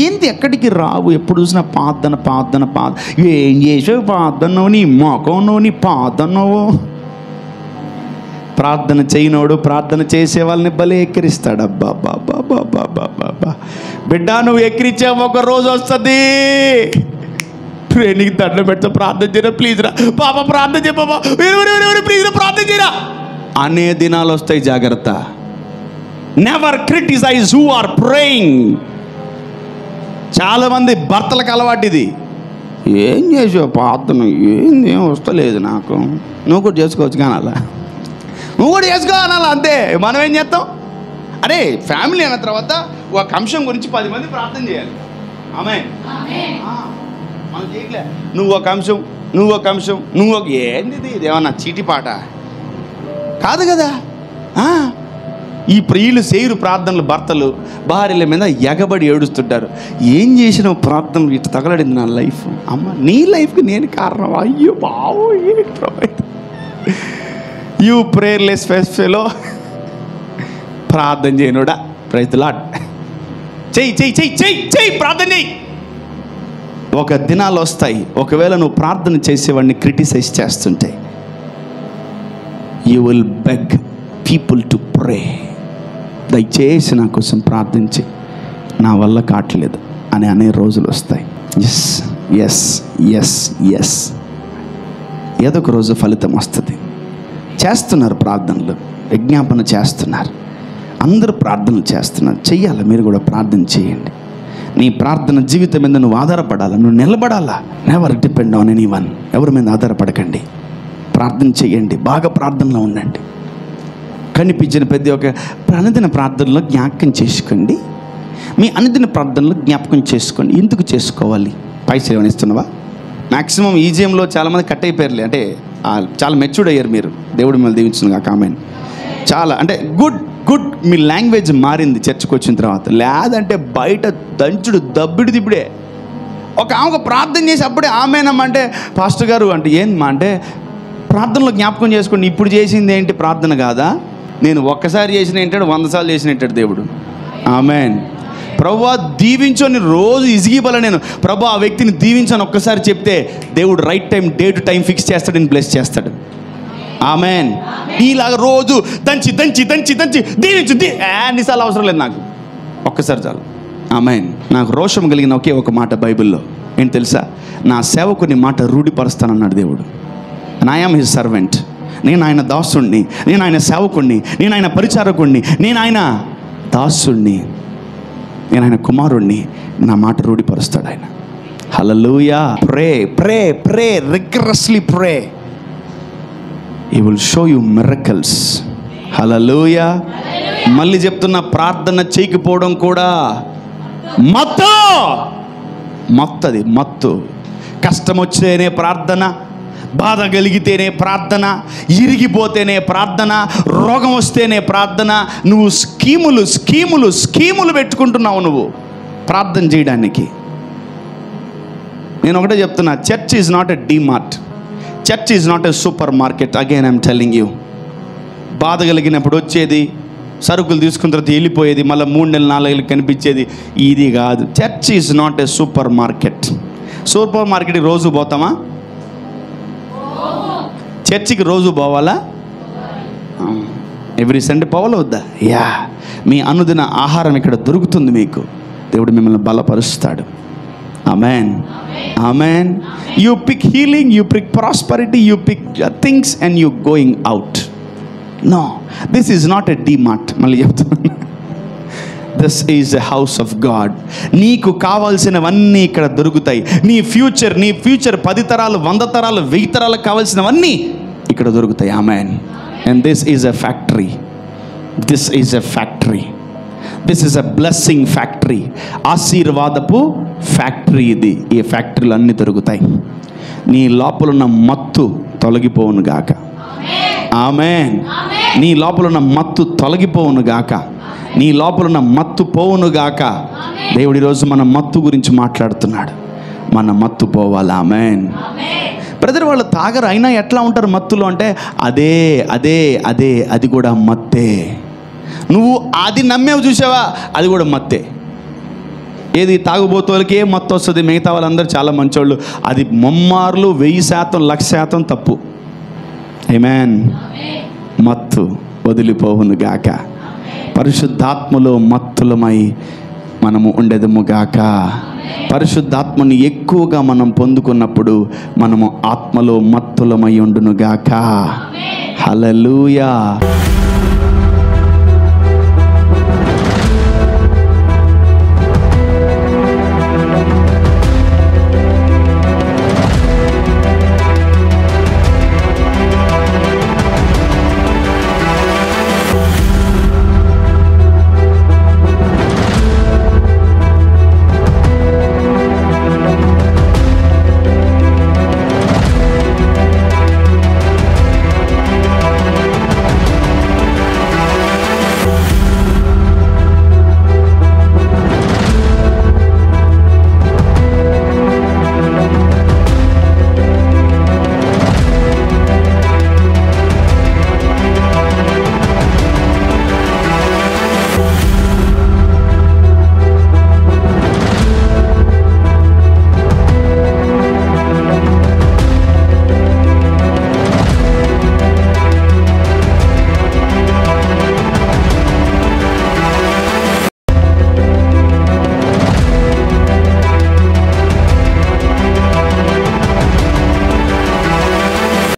ఏంటి ఎక్కడికి రావు, ఎప్పుడు చూసినా ప్రార్థన ప్రార్థన ప్రార్థన. ఏం చేసావు ప్రార్థనవు, నీ మొఖంలో నీ ప్రార్థనవు. ప్రార్థన చేయనోడు ప్రార్థన చేసే వాళ్ళని భలే ఎక్కిరిస్తాడు. అబ్బా బాబా బాబా బాబా, బిడ్డ నువ్వు ఎక్కిరించావు, ఒక రోజు వస్తుంది. నీకు దండం పెడతా, ప్రార్థన చేయరా ప్లీజ్ రా పాప, ప్రార్థన చేయ బాబా, ప్లీజ్ రా ప్రార్థన చేయరా అనే దినాలు వస్తాయి. జాగ్రత్త. Never criticise who are praying. చాలామంది భర్తలకు అలవాటు ఇది. ఏం చేసావు ప్రార్థన, ఏం వస్తలేదు నాకు, నువ్వు కూడా చేసుకోవచ్చు కానీ అలా, నువ్వు కూడా చేసుకోవాలా అంతే. మనం ఏం చేస్తాం, అరే ఫ్యామిలీ అన్న తర్వాత ఒక అంశం గురించి 10 మంది ప్రార్థన చేయాలి. ఆమేన్. మనం చేయలే, నువ్వు ఒక అంశం, నువ్వు ఒక అంశం, నువ్వు ఒక, ఏంది ఇది ఏమన్నా చీటి పాట కాదు కదా. ఈ ప్రియులు చేయరు ప్రార్థనలు, భర్తలు భార్యల మీద ఎగబడి ఏడుస్తుంటారు. ఏం చేసినావు ప్రార్థనలు, ఇట్లా తగలడింది నా లైఫ్. అమ్మ నీ లైఫ్కి నేను కారణం. అయ్యో బావో, యూ ప్రేయర్లెస్ ఫెలో, ప్రార్థన చేయనుడా. Praise the lord. చెయ్యి చెయ్యి చెయ్యి చెయ్యి చెయ్యి, ప్రార్థన చెయ్యి. ఒక దినాలు వస్తాయి, ఒకవేళ నువ్వు ప్రార్థన చేసేవాడిని క్రిటిసైజ్ చేస్తుంటే, you will beg people to pray. దయచేసి నా కోసం ప్రార్థించి, నా వల్ల కావట్లేదు అని అనే రోజులు వస్తాయి. ఎస్ ఎస్ ఎస్ ఎస్, ఏదో ఒక రోజు ఫలితం వస్తుంది. చేస్తున్నారు ప్రార్థనలు, విజ్ఞాపన చేస్తున్నారు, అందరూ ప్రార్థనలు చేస్తున్నారు. చెయ్యాలి, మీరు కూడా ప్రార్థన చేయండి. నీ ప్రార్థన జీవితం మీద నువ్వు ఆధారపడాలా, నువ్వు నిలబడాలా. Never depend on anyone. ఎవరి మీద ఆధారపడకండి, ప్రార్థన చేయండి, బాగా ప్రార్థనలో ఉండండి. కనిపించిన ప్రతి ఒక్క అనుదిన ప్రార్థనలో జ్ఞాపకం చేసుకోండి. మీ అనుదిన ప్రార్థనలో జ్ఞాపకం చేసుకోండి. ఎందుకు చేసుకోవాలి? పైసలు ఏమైనా ఇస్తున్నావా? మ్యాక్సిమం ఈజీఎంలో చాలామంది కట్ అయిపోయారులే, అంటే చాలా మెచ్యూర్డ్ అయ్యారు మీరు. దేవుడు మిమ్మల్ని దీవించిన కాక ఆమేన్. చాలా అంటే గుడ్ గుడ్, మీ లాంగ్వేజ్ మారింది చర్చకు వచ్చిన తర్వాత. లేదంటే బయట దంచుడు దబ్బిడి దిబ్బడే. ఒక ఆమె ప్రార్థన చేసి అప్పుడే ఆమెనమ్మంటే, పాస్టర్ గారు అంటే ఏందమ్మా అంటే, ప్రార్థనలో జ్ఞాపకం చేసుకోండి. ఇప్పుడు చేసింది ఏంటి ప్రార్థన కాదా? నేను ఒక్కసారి చేసిన ఏంటాడు, 100 సార్లు చేసిన ఏంటాడు దేవుడు. ఆమేన్. ప్రభువా దీవించని రోజు ఇసిగిపోలే నేను. ప్రభు ఆ వ్యక్తిని దీవించని ఒక్కసారి చెప్తే దేవుడు right time, day to time fix చేస్తాడు, నేను బ్లెస్ చేస్తాడు. ఆమేన్. ఇలాగ రోజు దంచి దంచి దంచి దంచి దీవించు అన్నిసార్లు అవసరం లేదు నాకు, ఒక్కసారి చాలు. ఆమేన్. నాకు రోషం కలిగిన ఒకే ఒక మాట బైబిల్లో ఏంటి తెలుసా? నా సేవకుని మాట రూఢిపరుస్తానన్నాడు దేవుడు. I am his servant. నేను ఆయన దాసుణ్ణి, నేను ఆయన సేవకుణ్ణి, నేను ఆయన పరిచారకుణ్ణి, నేను ఆయన దాసుణ్ణి, నేను ఆయన కుమారుణ్ణి. నా మాట రూఢిపరుస్తాడు ఆయన. హల్లెలూయా. ప్రే ప్రే ప్రే, రిగరస్లీ ప్రే. He will show you miracles. హల్లెలూయా. మళ్ళీ చెప్తున్నా, ప్రార్థన చేయకపోవడం కూడా మత్తు. మత్తది మత్తు. కష్టం వచ్చేనే ప్రార్థన, బాధ కలిగితేనే ప్రార్థన, ఇరిగిపోతేనే ప్రార్థన, రోగం వస్తేనే ప్రార్థన. నువ్వు స్కీములు స్కీములు స్కీములు పెట్టుకుంటున్నావు నువ్వు ప్రార్థన చేయడానికి. నేను ఒకటే చెప్తున్నా, church is not a DMart, church is not a super market. Again I'm telling you. బాధ కలిగినప్పుడు వచ్చేది, సరుకులు తీసుకున్న తర్వాత వెళ్ళిపోయేది, మళ్ళీ 3 నెలలు 4 నెలలు కనిపించేది, ఇది కాదు. Church is not a super market. Super మార్కెట్కి రోజు పోతామా? చర్చికి రోజు పోవాలా? ఎవ్రీ సండే పోవాలా వద్దా? యా. మీ అనుదిన ఆహారం ఇక్కడ దొరుకుతుంది మీకు. దేవుడు మిమ్మల్ని బలపరుస్తాడు. ఆమేన్. ఆమేన్. You pick healing, you pick prosperity, you pick things and you going out. No, this is not a DMart. మళ్ళీ చెప్తున్నాను, this is a house of God. నీకు కావాల్సినవన్నీ ఇక్కడ దొరుకుతాయి. నీ ఫ్యూచర్ 10 తరాలు 100 తరాలు 1000 తరాలకు కావాల్సినవన్నీ ఇక్కడ దొరుకుతాయి. ఆమేన్. And this is a factory. This is a factory. This is a blessing factory. ఆశీర్వాదపు ఫ్యాక్టరీ ఇది. ఈ ఫ్యాక్టరీలు అన్నీ దొరుకుతాయి. నీ లోపలున్న మత్తు తొలగిపోవును గాక. ఆమేన్. నీ లోపలున్న మత్తు తొలగిపోవును గాక. నీ లోపలున్న మత్తు పోవును గాక. దేవుడి రోజు మన మత్తు గురించి మాట్లాడుతున్నాడు. మన మత్తు పోవాలి. ఆమేన్. బ్రదర్ వాళ్ళు తాగరు, అయినా ఎట్లా ఉంటారు మత్తులో అంటే, అదే అదే అదే అది కూడా మత్తే. నువ్వు అది నమ్మేవు చూసావా, అది కూడా మత్తే. ఏది తాగుబోతులకే మత్తు వస్తుంది, మిగతా వాళ్ళందరూ చాలా మంచోళ్ళు. అది ముమ్మార్లు 1000%, 1,00,000% తప్పు. ఆమేన్. మత్తు వదిలిపోవును గాక. పరిశుద్ధాత్మలో మత్తులమై మనము ఉండేదము గాక. పరిశుద్ధాత్మని ఎక్కువగా మనం పొందుకున్నప్పుడు మనము ఆత్మలో మత్తులమై ఉండును గాక. హల్లెలూయా.